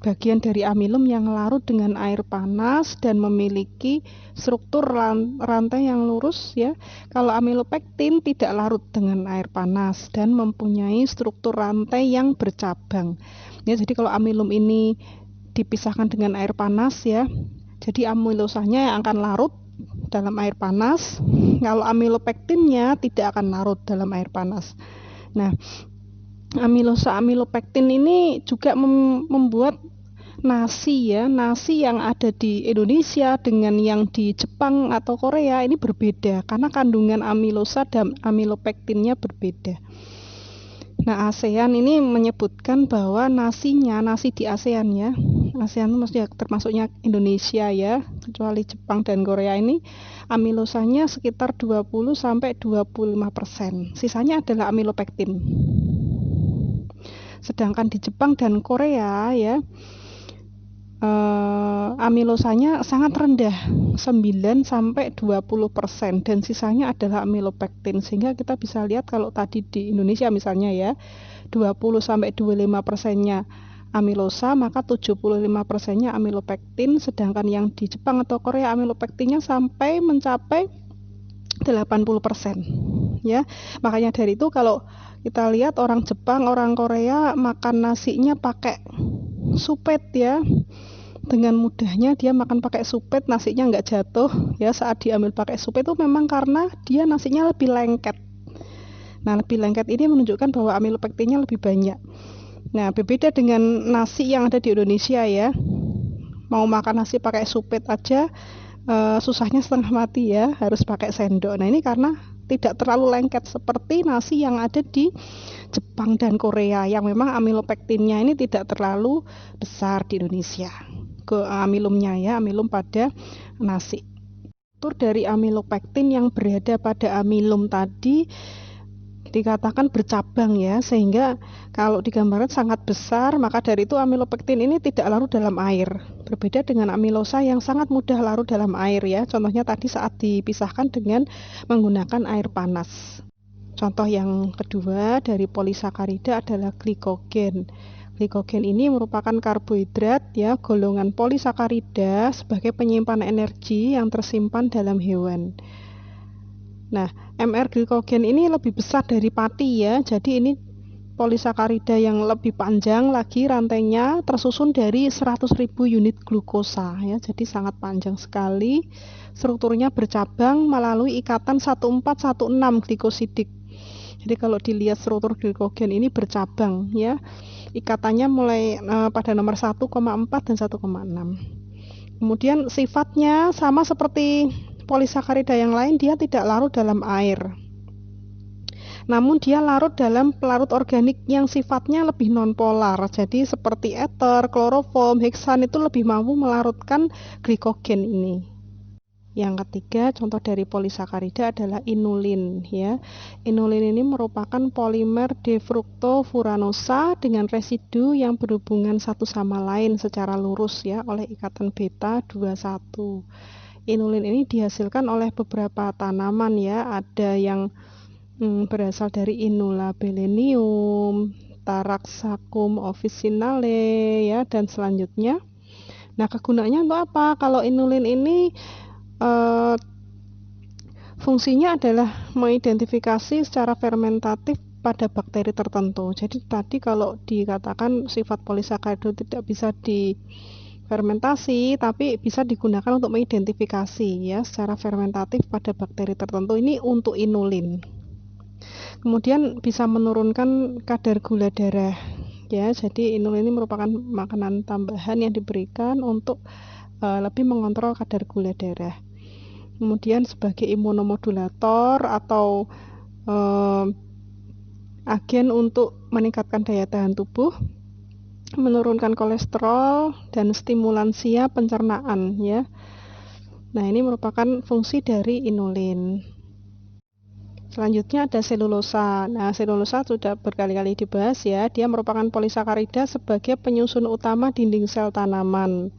bagian dari amilum yang larut dengan air panas dan memiliki struktur rantai yang lurus ya. Kalau amilopektin tidak larut dengan air panas dan mempunyai struktur rantai yang bercabang. Ya, jadi kalau amilum ini dipisahkan dengan air panas ya, jadi amilosanya yang akan larut dalam air panas. Kalau amilopektinnya tidak akan larut dalam air panas. Nah, amilosa amilopektin ini juga membuat nasi ya, nasi yang ada di Indonesia dengan yang di Jepang atau Korea ini berbeda karena kandungan amilosa dan amilopektinnya berbeda. Nah, ASEAN ini menyebutkan bahwa nasi di ASEAN ya, ASEAN itu maksudnya termasuknya Indonesia ya, kecuali Jepang dan Korea ini amilosanya sekitar 20-25%. Sisanya adalah amilopektin. Sedangkan di Jepang dan Korea ya, amilosanya sangat rendah, 9-20%, dan sisanya adalah amilopektin. Sehingga kita bisa lihat kalau tadi di Indonesia misalnya ya, 20-25%-nya amilosa, maka 75%-nya amilopektin, sedangkan yang di Jepang atau Korea amilopektinnya sampai mencapai 80% ya. Makanya dari itu kalau kita lihat orang Jepang, orang Korea makan nasinya pakai supet ya, dengan mudahnya dia makan pakai supet, nasinya nggak jatuh ya saat diambil pakai supet, itu memang karena dia nasinya lebih lengket. Nah, lebih lengket ini menunjukkan bahwa amilopektinnya lebih banyak. Nah, berbeda dengan nasi yang ada di Indonesia ya, mau makan nasi pakai supet aja susahnya setengah mati ya, harus pakai sendok. Nah, ini karena tidak terlalu lengket seperti nasi yang ada di Jepang dan Korea yang memang amilopektinnya ini tidak terlalu besar di Indonesia. Amilumnya ya, amilum pada nasi. Struktur dari amilopektin yang berada pada amilum tadi dikatakan bercabang ya, sehingga kalau digambarkan sangat besar, maka dari itu amilopektin ini tidak larut dalam air. Berbeda dengan amilosa yang sangat mudah larut dalam air ya. Contohnya tadi saat dipisahkan dengan menggunakan air panas. Contoh yang kedua dari polisakarida adalah glikogen. Glikogen ini merupakan karbohidrat ya, golongan polisakarida sebagai penyimpan energi yang tersimpan dalam hewan. Nah, MR glikogen ini lebih besar dari pati ya. Jadi ini polisakarida yang lebih panjang lagi rantainya, tersusun dari 100.000 unit glukosa ya. Jadi sangat panjang sekali. Strukturnya bercabang melalui ikatan 1416 glikosidik. Jadi kalau dilihat struktur glikogen ini bercabang ya. Ikatannya mulai pada nomor 1,4 dan 1,6. Kemudian sifatnya sama seperti polisakarida yang lain, dia tidak larut dalam air. Namun dia larut dalam pelarut organik yang sifatnya lebih nonpolar. Jadi seperti ether, kloroform, heksan itu lebih mampu melarutkan glikogen ini. Yang ketiga, contoh dari polisakarida adalah inulin ya. Inulin ini merupakan polimer defruktofuranosa dengan residu yang berhubungan satu sama lain secara lurus ya oleh ikatan beta 21. Inulin ini dihasilkan oleh beberapa tanaman ya. Ada yang berasal dari Inula belenium, Taraxacum officinale ya, dan selanjutnya. Nah, kegunaannya untuk apa? Kalau inulin ini fungsinya adalah mengidentifikasi secara fermentatif pada bakteri tertentu. Jadi tadi kalau dikatakan sifat polisakarida tidak bisa difermentasi, tapi bisa digunakan untuk mengidentifikasi ya secara fermentatif pada bakteri tertentu. Ini untuk inulin. Kemudian bisa menurunkan kadar gula darah ya. Jadi inulin ini merupakan makanan tambahan yang diberikan untuk lebih mengontrol kadar gula darah. Kemudian sebagai imunomodulator atau agen untuk meningkatkan daya tahan tubuh, menurunkan kolesterol, dan stimulansia pencernaan ya. Nah, ini merupakan fungsi dari inulin. Selanjutnya ada selulosa. Nah, selulosa sudah berkali-kali dibahas ya. Dia merupakan polisakarida sebagai penyusun utama dinding sel tanaman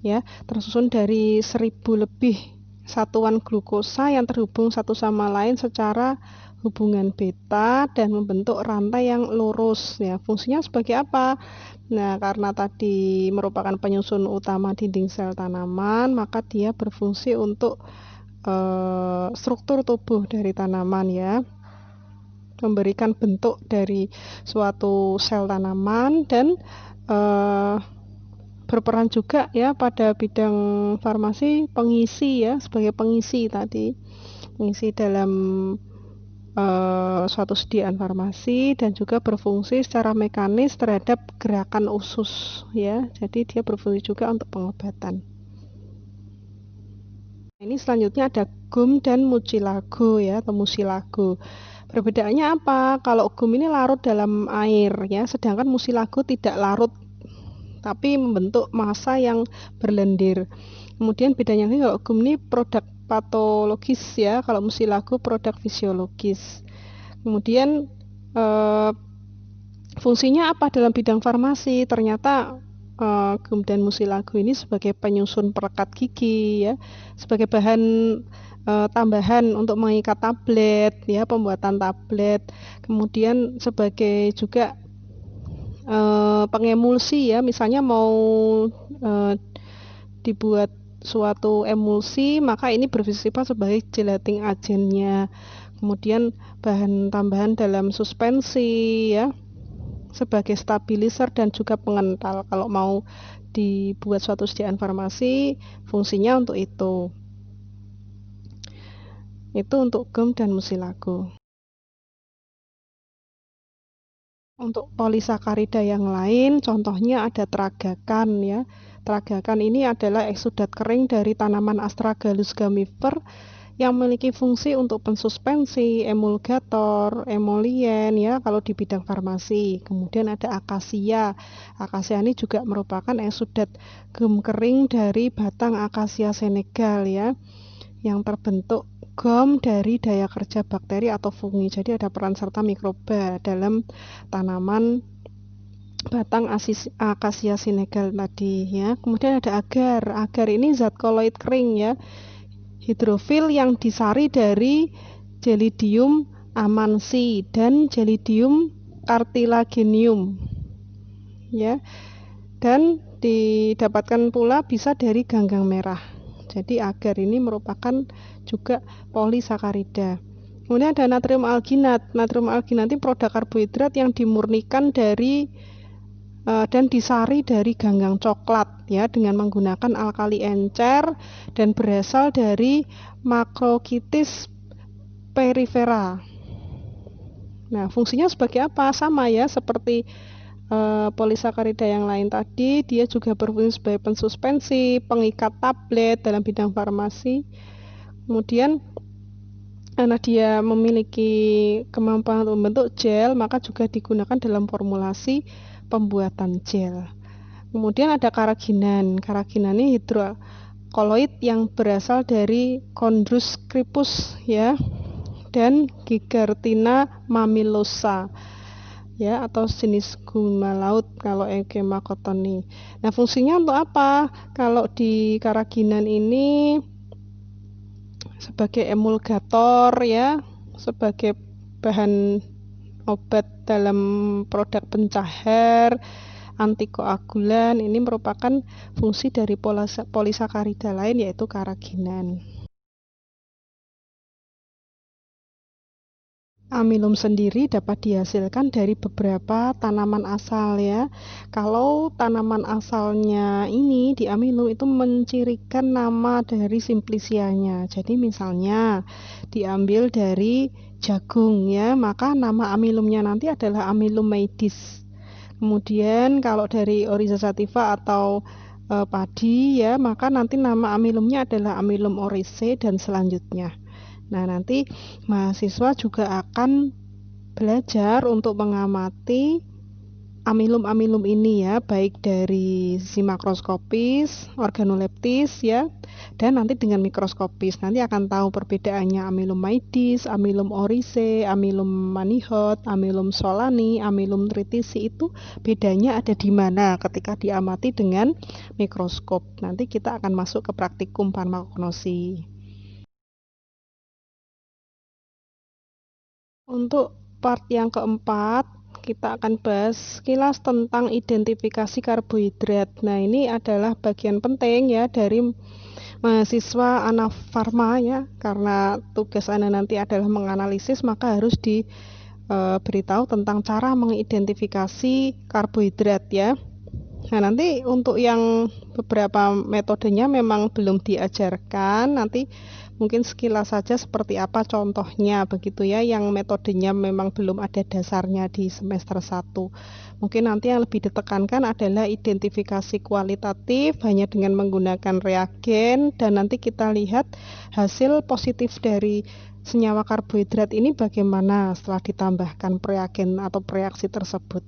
ya, tersusun dari 1000 lebih satuan glukosa yang terhubung satu sama lain secara hubungan beta dan membentuk rantai yang lurus ya. Fungsinya sebagai apa? Nah, karena tadi merupakan penyusun utama dinding sel tanaman, maka dia berfungsi untuk struktur tubuh dari tanaman ya, memberikan bentuk dari suatu sel tanaman dan berperan juga ya pada bidang farmasi, pengisi ya, sebagai pengisi tadi, pengisi dalam suatu sediaan farmasi, dan juga berfungsi secara mekanis terhadap gerakan usus ya. Jadi dia berfungsi juga untuk pengobatan. Ini selanjutnya ada gum dan mucilago ya, atau mucilago. Perbedaannya apa? Kalau gum ini larut dalam air ya, sedangkan mucilago tidak larut tapi membentuk massa yang berlendir. Kemudian bedanya lagi, kalau gum ini produk patologis ya, kalau mucilago produk fisiologis. Kemudian fungsinya apa dalam bidang farmasi? Ternyata gum dan mucilago ini sebagai penyusun perekat gigi ya, sebagai bahan tambahan untuk mengikat tablet ya, pembuatan tablet. Kemudian sebagai juga pengemulsi ya, misalnya mau dibuat suatu emulsi, maka ini bersifat sebagai gelatin agennya. Kemudian bahan tambahan dalam suspensi ya, sebagai stabilizer dan juga pengental. Kalau mau dibuat suatu sediaan farmasi, fungsinya untuk itu. Itu untuk gum dan mucilago. Untuk polisakarida yang lain, contohnya ada tragakan ya. Tragakan ini adalah eksudat kering dari tanaman Astragalus gamifer yang memiliki fungsi untuk pensuspensi, emulgator, emolien ya kalau di bidang farmasi. Kemudian ada akasia. Akasia ini juga merupakan eksudat gum kering dari batang akasia Senegal ya, yang terbentuk gum dari daya kerja bakteri atau fungi. Jadi ada peran serta mikroba dalam tanaman batang akasia Senegal tadi ya. Kemudian ada agar. Agar ini zat koloid kering ya, hidrofil yang disari dari Gelidium amansi dan Gelidium cartilaginum ya, dan didapatkan pula bisa dari ganggang merah. Jadi agar ini merupakan juga polisakarida. Kemudian ada natrium alginat. Natrium alginat ini produk karbohidrat yang dimurnikan dari dan disari dari ganggang coklat ya, dengan menggunakan alkali encer dan berasal dari Macrochytis perifera. Nah, fungsinya sebagai apa? Sama ya seperti polisakarida yang lain tadi, dia juga berfungsi sebagai pensuspensi, pengikat tablet dalam bidang farmasi. Kemudian karena dia memiliki kemampuan untuk membentuk gel, maka juga digunakan dalam formulasi pembuatan gel. Kemudian ada karaginan. Karaginan ini hidrokoloid yang berasal dari Chondrus cripus ya, dan Gigartina mammillaria ya, atau jenis guma laut kalau Eugema cottoni. Nah, fungsinya untuk apa? Kalau di karaginan ini sebagai emulgator ya, sebagai bahan obat dalam produk pencahar, antikoagulan. Ini merupakan fungsi dari polisakarida lain yaitu karaginan. Amilum sendiri dapat dihasilkan dari beberapa tanaman asal ya. Kalau tanaman asalnya ini di amilum itu mencirikan nama dari simplicianya. Jadi misalnya diambil dari jagung ya, maka nama amilumnya nanti adalah Amilum maydis. Kemudian kalau dari Oryza sativa atau padi ya, maka nanti nama amilumnya adalah Amilum oryzae dan selanjutnya. Nah, nanti mahasiswa juga akan belajar untuk mengamati amilum-amilum ini ya, baik dari sisi makroskopis, organoleptis ya, dan nanti dengan mikroskopis. Nanti akan tahu perbedaannya Amilum maydis, Amilum oryzae, Amilum manihot, Amilum solani, Amilum tritisi, itu bedanya ada di mana ketika diamati dengan mikroskop. Nanti kita akan masuk ke praktikum farmakognosi. Untuk part yang keempat, kita akan bahas sekilas tentang identifikasi karbohidrat. Nah, ini adalah bagian penting ya dari mahasiswa anak farma ya, karena tugas Anda nanti adalah menganalisis, maka harus diberitahu tentang cara mengidentifikasi karbohidrat ya. Nah, nanti untuk yang beberapa metodenya memang belum diajarkan, nanti mungkin sekilas saja seperti apa contohnya begitu ya, yang metodenya memang belum ada dasarnya di semester 1. Mungkin nanti yang lebih ditekankan adalah identifikasi kualitatif hanya dengan menggunakan reagen, dan nanti kita lihat hasil positif dari senyawa karbohidrat ini bagaimana setelah ditambahkan reagen atau reaksi tersebut.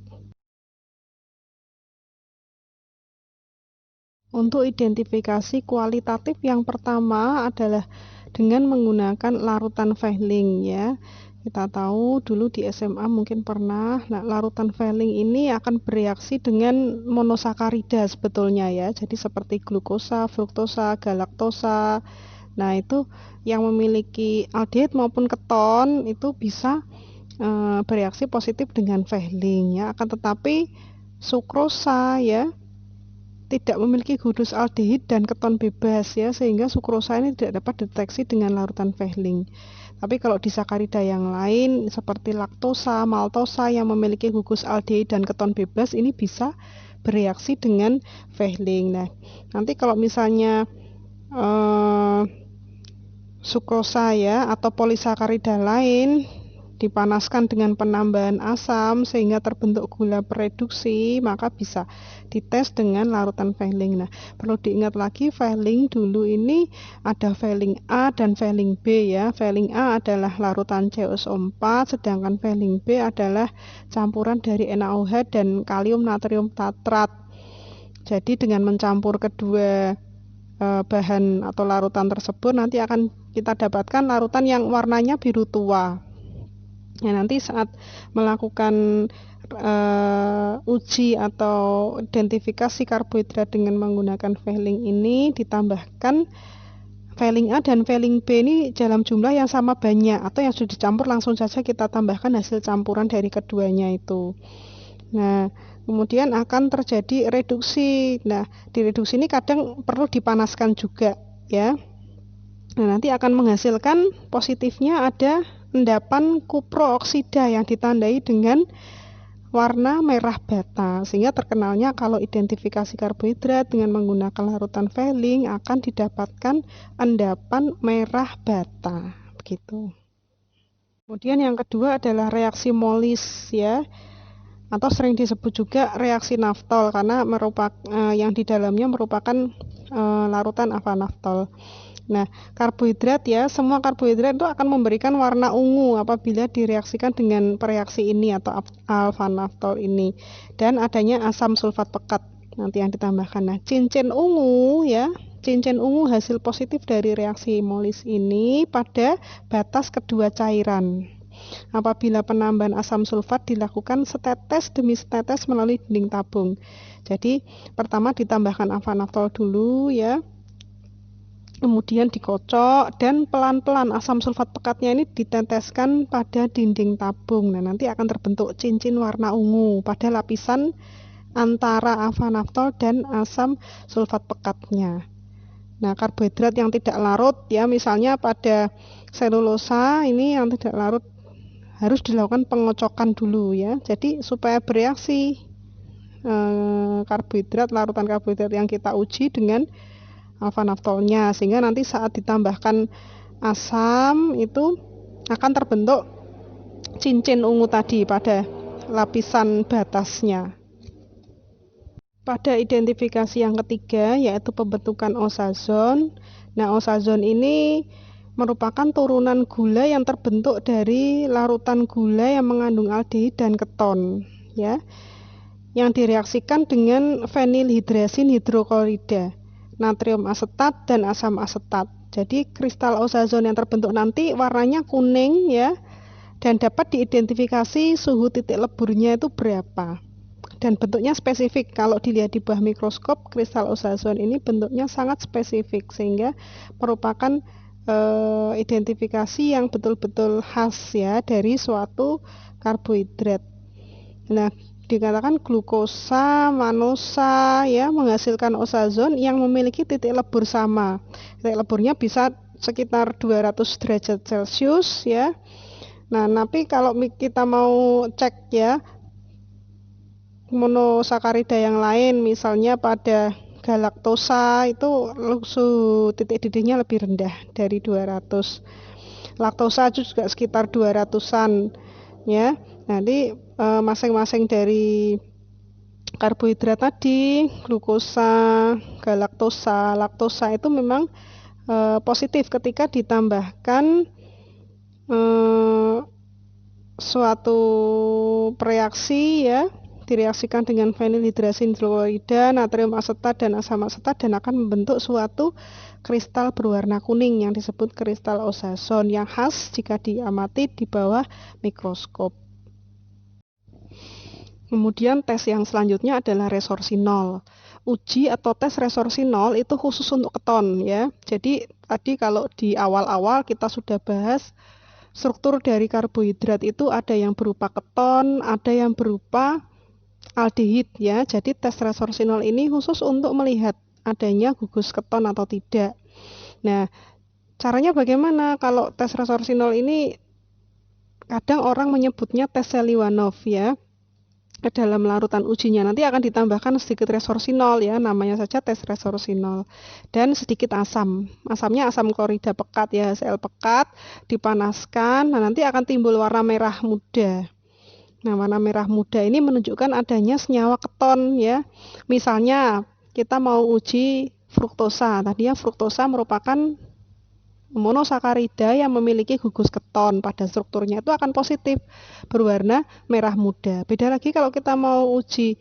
Untuk identifikasi kualitatif yang pertama adalah dengan menggunakan larutan Fehling ya. Kita tahu dulu di SMA mungkin pernah. Nah, larutan Fehling ini akan bereaksi dengan monosakarida sebetulnya ya. Jadi seperti glukosa, fruktosa, galaktosa. Nah, itu yang memiliki aldehid maupun keton itu bisa bereaksi positif dengan Fehling ya. Akan tetapi sukrosa ya tidak memiliki gudus aldehid dan keton bebas ya, sehingga sukrosa ini tidak dapat deteksi dengan larutan Fehling. Tapi kalau di sakarida yang lain seperti laktosa, maltosa yang memiliki gugus aldehid dan keton bebas ini bisa bereaksi dengan Fehling. Nah, nanti kalau misalnya sukrosa ya atau polisakarida lain dipanaskan dengan penambahan asam sehingga terbentuk gula pereduksi, maka bisa dites dengan larutan Fehling. Nah, perlu diingat lagi Fehling dulu ini ada Fehling A dan Fehling B ya. Fehling A adalah larutan CuSO4, sedangkan Fehling B adalah campuran dari NaOH dan kalium natrium tatrat. Jadi dengan mencampur kedua bahan atau larutan tersebut nanti akan kita dapatkan larutan yang warnanya biru tua. Nah, nanti saat melakukan uji atau identifikasi karbohidrat dengan menggunakan Fehling ini ditambahkan Fehling A dan Fehling B ini dalam jumlah yang sama banyak, atau yang sudah dicampur langsung saja kita tambahkan hasil campuran dari keduanya itu. Nah, kemudian akan terjadi reduksi. Nah, di reduksi ini kadang perlu dipanaskan juga ya. Nah, nanti akan menghasilkan positifnya ada endapan kuprooksida yang ditandai dengan warna merah bata, sehingga terkenalnya kalau identifikasi karbohidrat dengan menggunakan larutan Fehling akan didapatkan endapan merah bata begitu. Kemudian yang kedua adalah reaksi Molis ya, atau sering disebut juga reaksi naftol karena yang di dalamnya merupakan larutan alfa-naftol. Nah, karbohidrat ya, semua karbohidrat itu akan memberikan warna ungu apabila direaksikan dengan reaksi ini atau alfa-naftol ini, dan adanya asam sulfat pekat nanti yang ditambahkan. Nah, cincin ungu ya, cincin ungu hasil positif dari reaksi Molis ini pada batas kedua cairan. Apabila penambahan asam sulfat dilakukan setetes demi setetes melalui dinding tabung. Jadi pertama ditambahkan alfa-naftol dulu ya, kemudian dikocok dan pelan-pelan asam sulfat pekatnya ini diteteskan pada dinding tabung. Nah, nanti akan terbentuk cincin warna ungu pada lapisan antara alfa-naftol dan asam sulfat pekatnya. Nah, karbohidrat yang tidak larut ya, misalnya pada selulosa ini yang tidak larut harus dilakukan pengocokan dulu ya. Jadi supaya bereaksi karbohidrat, larutan karbohidrat yang kita uji dengan alfa-naftolnya, sehingga nanti saat ditambahkan asam itu akan terbentuk cincin ungu tadi pada lapisan batasnya. Pada identifikasi yang ketiga yaitu pembentukan osazon. Nah, osazon ini merupakan turunan gula yang terbentuk dari larutan gula yang mengandung aldehid dan keton ya, yang direaksikan dengan fenilhidrasin hidroklorida, natrium asetat dan asam asetat. Jadi kristal osazon yang terbentuk nanti warnanya kuning ya, dan dapat diidentifikasi suhu titik leburnya itu berapa dan bentuknya spesifik. Kalau dilihat di bawah mikroskop, kristal osazon ini bentuknya sangat spesifik sehingga merupakan identifikasi yang betul-betul khas ya dari suatu karbohidrat. Nah, dikatakan glukosa manosa ya menghasilkan osazon yang memiliki titik lebur sama. Titik leburnya bisa sekitar 200 derajat Celcius ya. Nah, tapi kalau kita mau cek ya monosakarida yang lain, misalnya pada galaktosa itu suhu titik didihnya lebih rendah dari 200. Laktosa juga sekitar 200-an ya. Nanti masing-masing dari karbohidrat tadi, glukosa, galaktosa, laktosa itu memang positif ketika ditambahkan suatu reaksi ya, direaksikan dengan fenilhidrasin hidroklorida, natrium asetat dan asam asetat, dan akan membentuk suatu kristal berwarna kuning yang disebut kristal osazon yang khas jika diamati di bawah mikroskop. Kemudian tes yang selanjutnya adalah resorsinol. Uji atau tes resorsinol itu khusus untuk keton ya. Jadi tadi kalau di awal-awal kita sudah bahas struktur dari karbohidrat itu ada yang berupa keton, ada yang berupa aldehid ya. Jadi tes resorsinol ini khusus untuk melihat adanya gugus keton atau tidak. Nah, caranya bagaimana? Kalau tes resorsinol ini kadang orang menyebutnya tes Seliwanov ya. ke dalam larutan ujinya. Nanti akan ditambahkan sedikit resorsinol ya, namanya saja tes resorsinol. Dan sedikit asam. Asamnya asam klorida pekat ya, HCl pekat, dipanaskan. Nah, nanti akan timbul warna merah muda. Nah, warna merah muda ini menunjukkan adanya senyawa keton ya. Misalnya kita mau uji fruktosa. Tadi ya, fruktosa merupakan monosakarida yang memiliki gugus keton pada strukturnya itu akan positif berwarna merah muda. Beda lagi kalau kita mau uji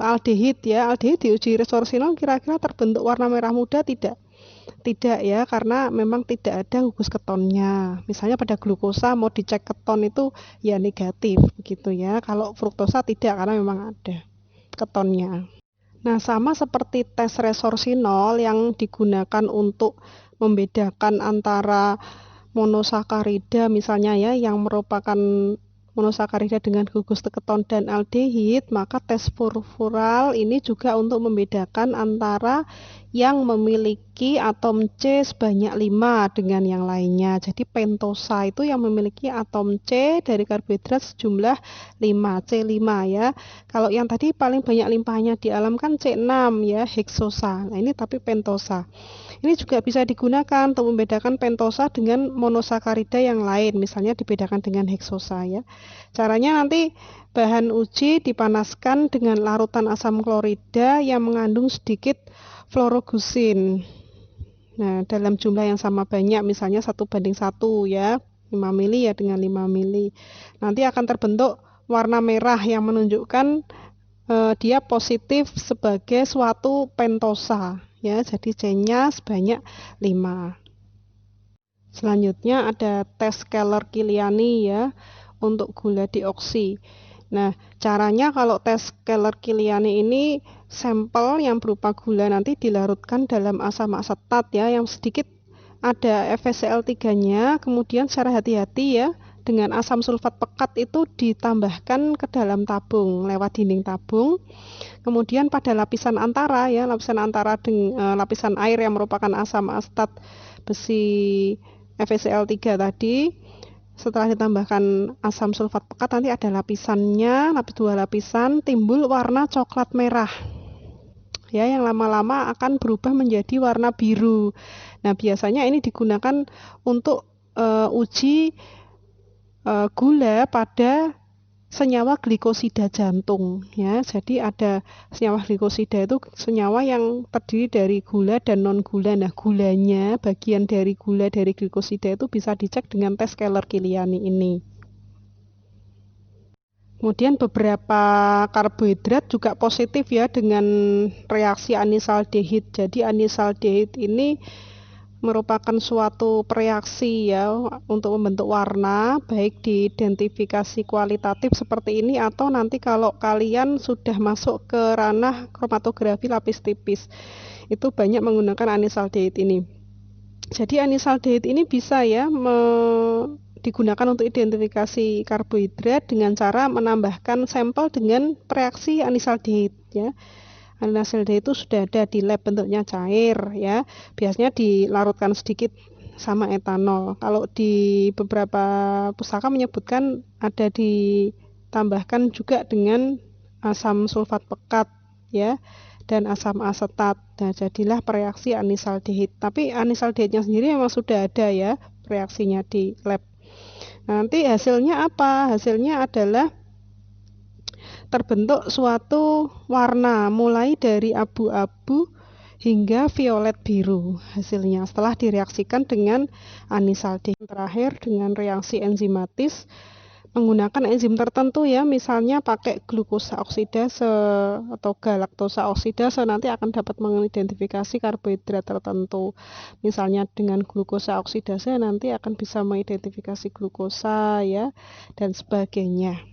aldehid ya, aldehid diuji resorsinol kira-kira terbentuk warna merah muda tidak? Tidak ya, karena memang tidak ada gugus ketonnya. Misalnya pada glukosa mau dicek keton itu ya negatif begitu ya. Kalau fruktosa tidak karena memang ada ketonnya. Nah, sama seperti tes resorsinol yang digunakan untuk membedakan antara monosakarida misalnya ya yang merupakan monosakarida dengan gugus keton dan aldehid, maka tes furfural ini juga untuk membedakan antara yang memiliki atom C sebanyak 5 dengan yang lainnya. Jadi pentosa itu yang memiliki atom C dari karbohidrat sejumlah 5, C5 ya. Kalau yang tadi paling banyak limpahnya di alam kan C6 ya, heksosa. Nah, ini tapi pentosa. Ini juga bisa digunakan untuk membedakan pentosa dengan monosakarida yang lain, misalnya dibedakan dengan heksosa ya. Caranya nanti bahan uji dipanaskan dengan larutan asam klorida yang mengandung sedikit fluorogusin. Nah, dalam jumlah yang sama banyak, misalnya 1:1 ya, 5 mili ya dengan 5 mili. Nanti akan terbentuk warna merah yang menunjukkan dia positif sebagai suatu pentosa ya, jadi C-nya sebanyak 5. Selanjutnya ada tes Keller-Kiliani ya untuk gula dioksi. Nah, caranya kalau tes Keller-Kiliani ini sampel yang berupa gula nanti dilarutkan dalam asam asetat ya yang sedikit ada FeCl3-nya, kemudian secara hati-hati ya dengan asam sulfat pekat itu ditambahkan ke dalam tabung lewat dinding tabung. Kemudian pada lapisan antara ya, lapisan antara lapisan air yang merupakan asam asetat besi FeCl3 tadi, setelah ditambahkan asam sulfat pekat nanti ada lapisannya, dua lapisan, timbul warna coklat merah ya, yang lama-lama akan berubah menjadi warna biru. Nah, biasanya ini digunakan untuk uji gula pada senyawa glikosida jantung ya. Jadi ada senyawa glikosida itu senyawa yang terdiri dari gula dan non gula. Nah, gulanya, bagian dari gula dari glikosida itu bisa dicek dengan tes Keller-Kiliani ini. Kemudian beberapa karbohidrat juga positif ya dengan reaksi anisaldehid. Jadi anisaldehid ini merupakan suatu reaksi ya untuk membentuk warna, baik di identifikasi kualitatif seperti ini atau nanti kalau kalian sudah masuk ke ranah kromatografi lapis tipis itu banyak menggunakan anisaldehid ini. Jadi anisaldehid ini bisa ya digunakan untuk identifikasi karbohidrat dengan cara menambahkan sampel dengan reaksi anisaldehid ya. Anisaldehid itu sudah ada di lab, bentuknya cair ya, biasanya dilarutkan sedikit sama etanol. Kalau di beberapa pustaka menyebutkan ada ditambahkan juga dengan asam sulfat pekat ya dan asam asetat. Nah, jadilah reaksi anisaldehid. Tapi anisaldehidnya sendiri memang sudah ada ya reaksinya di lab. Nanti hasilnya apa? Hasilnya adalah terbentuk suatu warna mulai dari abu-abu hingga violet biru hasilnya setelah direaksikan dengan anisaldehid. Terakhir dengan reaksi enzimatis menggunakan enzim tertentu ya, misalnya pakai glukosa oksidase atau galaktosa oksidase nanti akan dapat mengidentifikasi karbohidrat tertentu. Misalnya dengan glukosa oksidase nanti akan bisa mengidentifikasi glukosa ya dan sebagainya.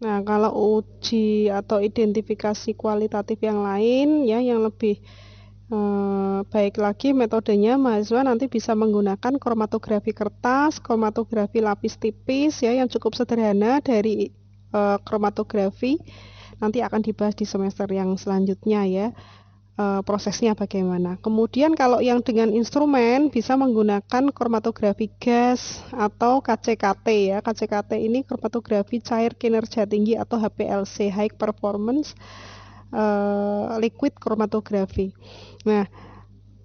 Nah, kalau uji atau identifikasi kualitatif yang lain ya yang lebih baik lagi metodenya, mahasiswa nanti bisa menggunakan kromatografi kertas, kromatografi lapis tipis ya yang cukup sederhana dari kromatografi. Nanti akan dibahas di semester yang selanjutnya ya. prosesnya bagaimana. Kemudian kalau yang dengan instrumen bisa menggunakan kromatografi gas atau KCKT ya. KCKT ini kromatografi cair kinerja tinggi atau HPLC, High Performance Liquid Chromatography. Nah,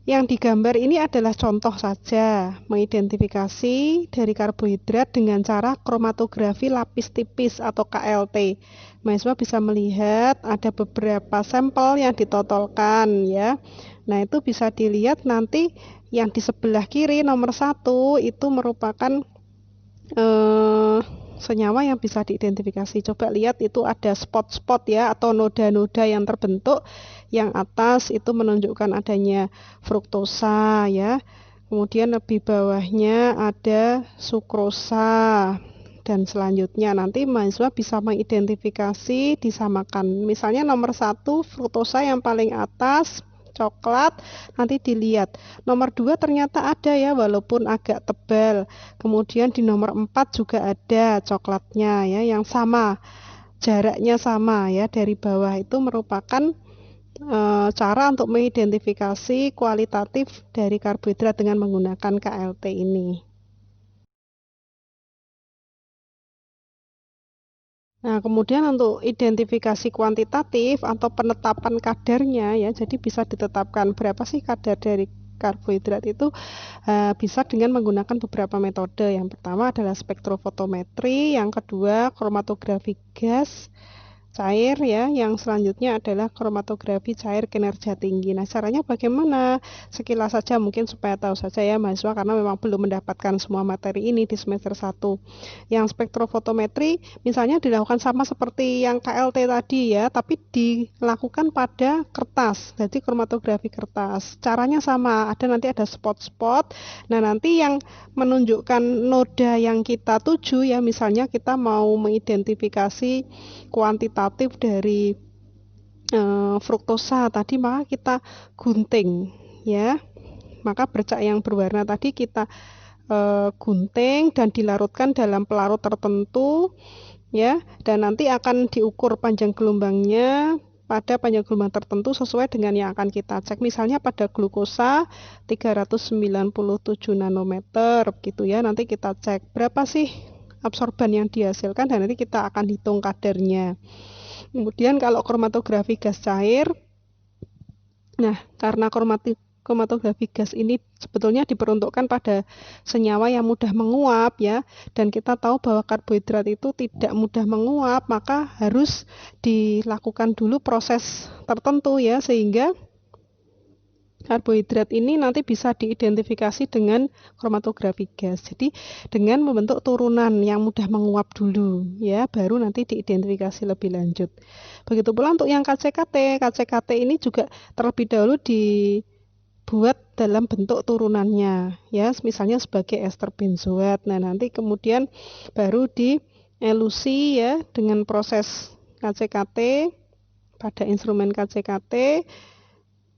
yang digambar ini adalah contoh saja mengidentifikasi dari karbohidrat dengan cara kromatografi lapis tipis atau KLT. Mahasiswa bisa melihat ada beberapa sampel yang ditotolkan ya. Nah, itu bisa dilihat nanti yang di sebelah kiri nomor 1 itu merupakan senyawa yang bisa diidentifikasi. Coba lihat itu ada spot-spot ya atau noda-noda yang terbentuk. Yang atas itu menunjukkan adanya fruktosa ya. Kemudian lebih bawahnya ada sukrosa. Dan selanjutnya nanti mahasiswa bisa mengidentifikasi disamakan. Misalnya nomor 1 fruktosa yang paling atas coklat, nanti dilihat nomor 2 ternyata ada ya walaupun agak tebal. Kemudian di nomor 4 juga ada coklatnya ya yang sama, jaraknya sama ya. Dari bawah itu merupakan cara untuk mengidentifikasi kualitatif dari karbohidrat dengan menggunakan KLT ini. Nah, kemudian untuk identifikasi kuantitatif atau penetapan kadarnya ya, jadi bisa ditetapkan berapa sih kadar dari karbohidrat itu bisa dengan menggunakan beberapa metode. Yang pertama adalah spektrofotometri, yang kedua kromatografi gas cair ya, yang selanjutnya adalah kromatografi cair kinerja tinggi. Nah, caranya bagaimana? Sekilas saja mungkin supaya tahu saja ya mahasiswa karena memang belum mendapatkan semua materi ini di semester 1. Yang spektrofotometri misalnya dilakukan sama seperti yang KLT tadi ya, tapi dilakukan pada kertas. Jadi kromatografi kertas. Caranya sama, nanti ada spot-spot. Nah, nanti yang menunjukkan noda yang kita tuju ya, misalnya kita mau mengidentifikasi kuantitatif dari fruktosa tadi, maka kita gunting ya. Maka bercak yang berwarna tadi kita gunting dan dilarutkan dalam pelarut tertentu ya, dan nanti akan diukur panjang gelombangnya pada panjang gelombang tertentu sesuai dengan yang akan kita cek. Misalnya pada glukosa 397 nanometer gitu ya. Nanti kita cek berapa sih absorban yang dihasilkan dan nanti kita akan hitung kadarnya. Kemudian kalau kromatografi gas cair, nah karena kromatografi gas ini sebetulnya diperuntukkan pada senyawa yang mudah menguap ya, dan kita tahu bahwa karbohidrat itu tidak mudah menguap, maka harus dilakukan dulu proses tertentu ya, sehingga karbohidrat ini nanti bisa diidentifikasi dengan kromatografi gas. Jadi dengan membentuk turunan yang mudah menguap dulu ya, baru nanti diidentifikasi lebih lanjut. Begitu pula untuk yang KCKT. KCKT ini juga terlebih dahulu dibuat dalam bentuk turunannya ya, misalnya sebagai ester benzoat. Nah, nanti kemudian baru dielusi ya dengan proses KCKT pada instrumen KCKT,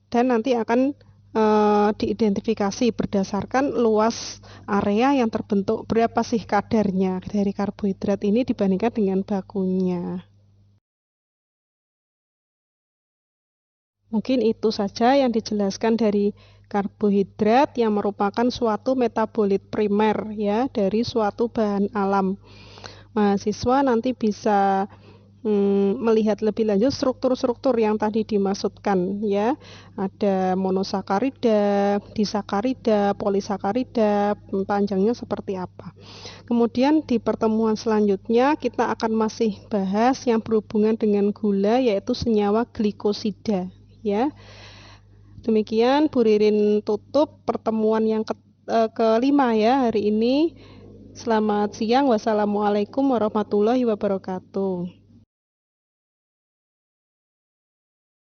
dan nanti akan diidentifikasi berdasarkan luas area yang terbentuk, berapa sih kadarnya dari karbohidrat ini dibandingkan dengan bakunya. Mungkin itu saja yang dijelaskan dari karbohidrat yang merupakan suatu metabolit primer ya dari suatu bahan alam. Mahasiswa nanti bisa melihat lebih lanjut struktur-struktur yang tadi dimaksudkan ya. Ada monosakarida, disakarida, polisakarida, panjangnya seperti apa. Kemudian di pertemuan selanjutnya kita akan masih bahas yang berhubungan dengan gula, yaitu senyawa glikosida ya. Demikian Bu Ririn tutup pertemuan yang kelima ya hari ini. Selamat siang. Wassalamualaikum warahmatullahi wabarakatuh.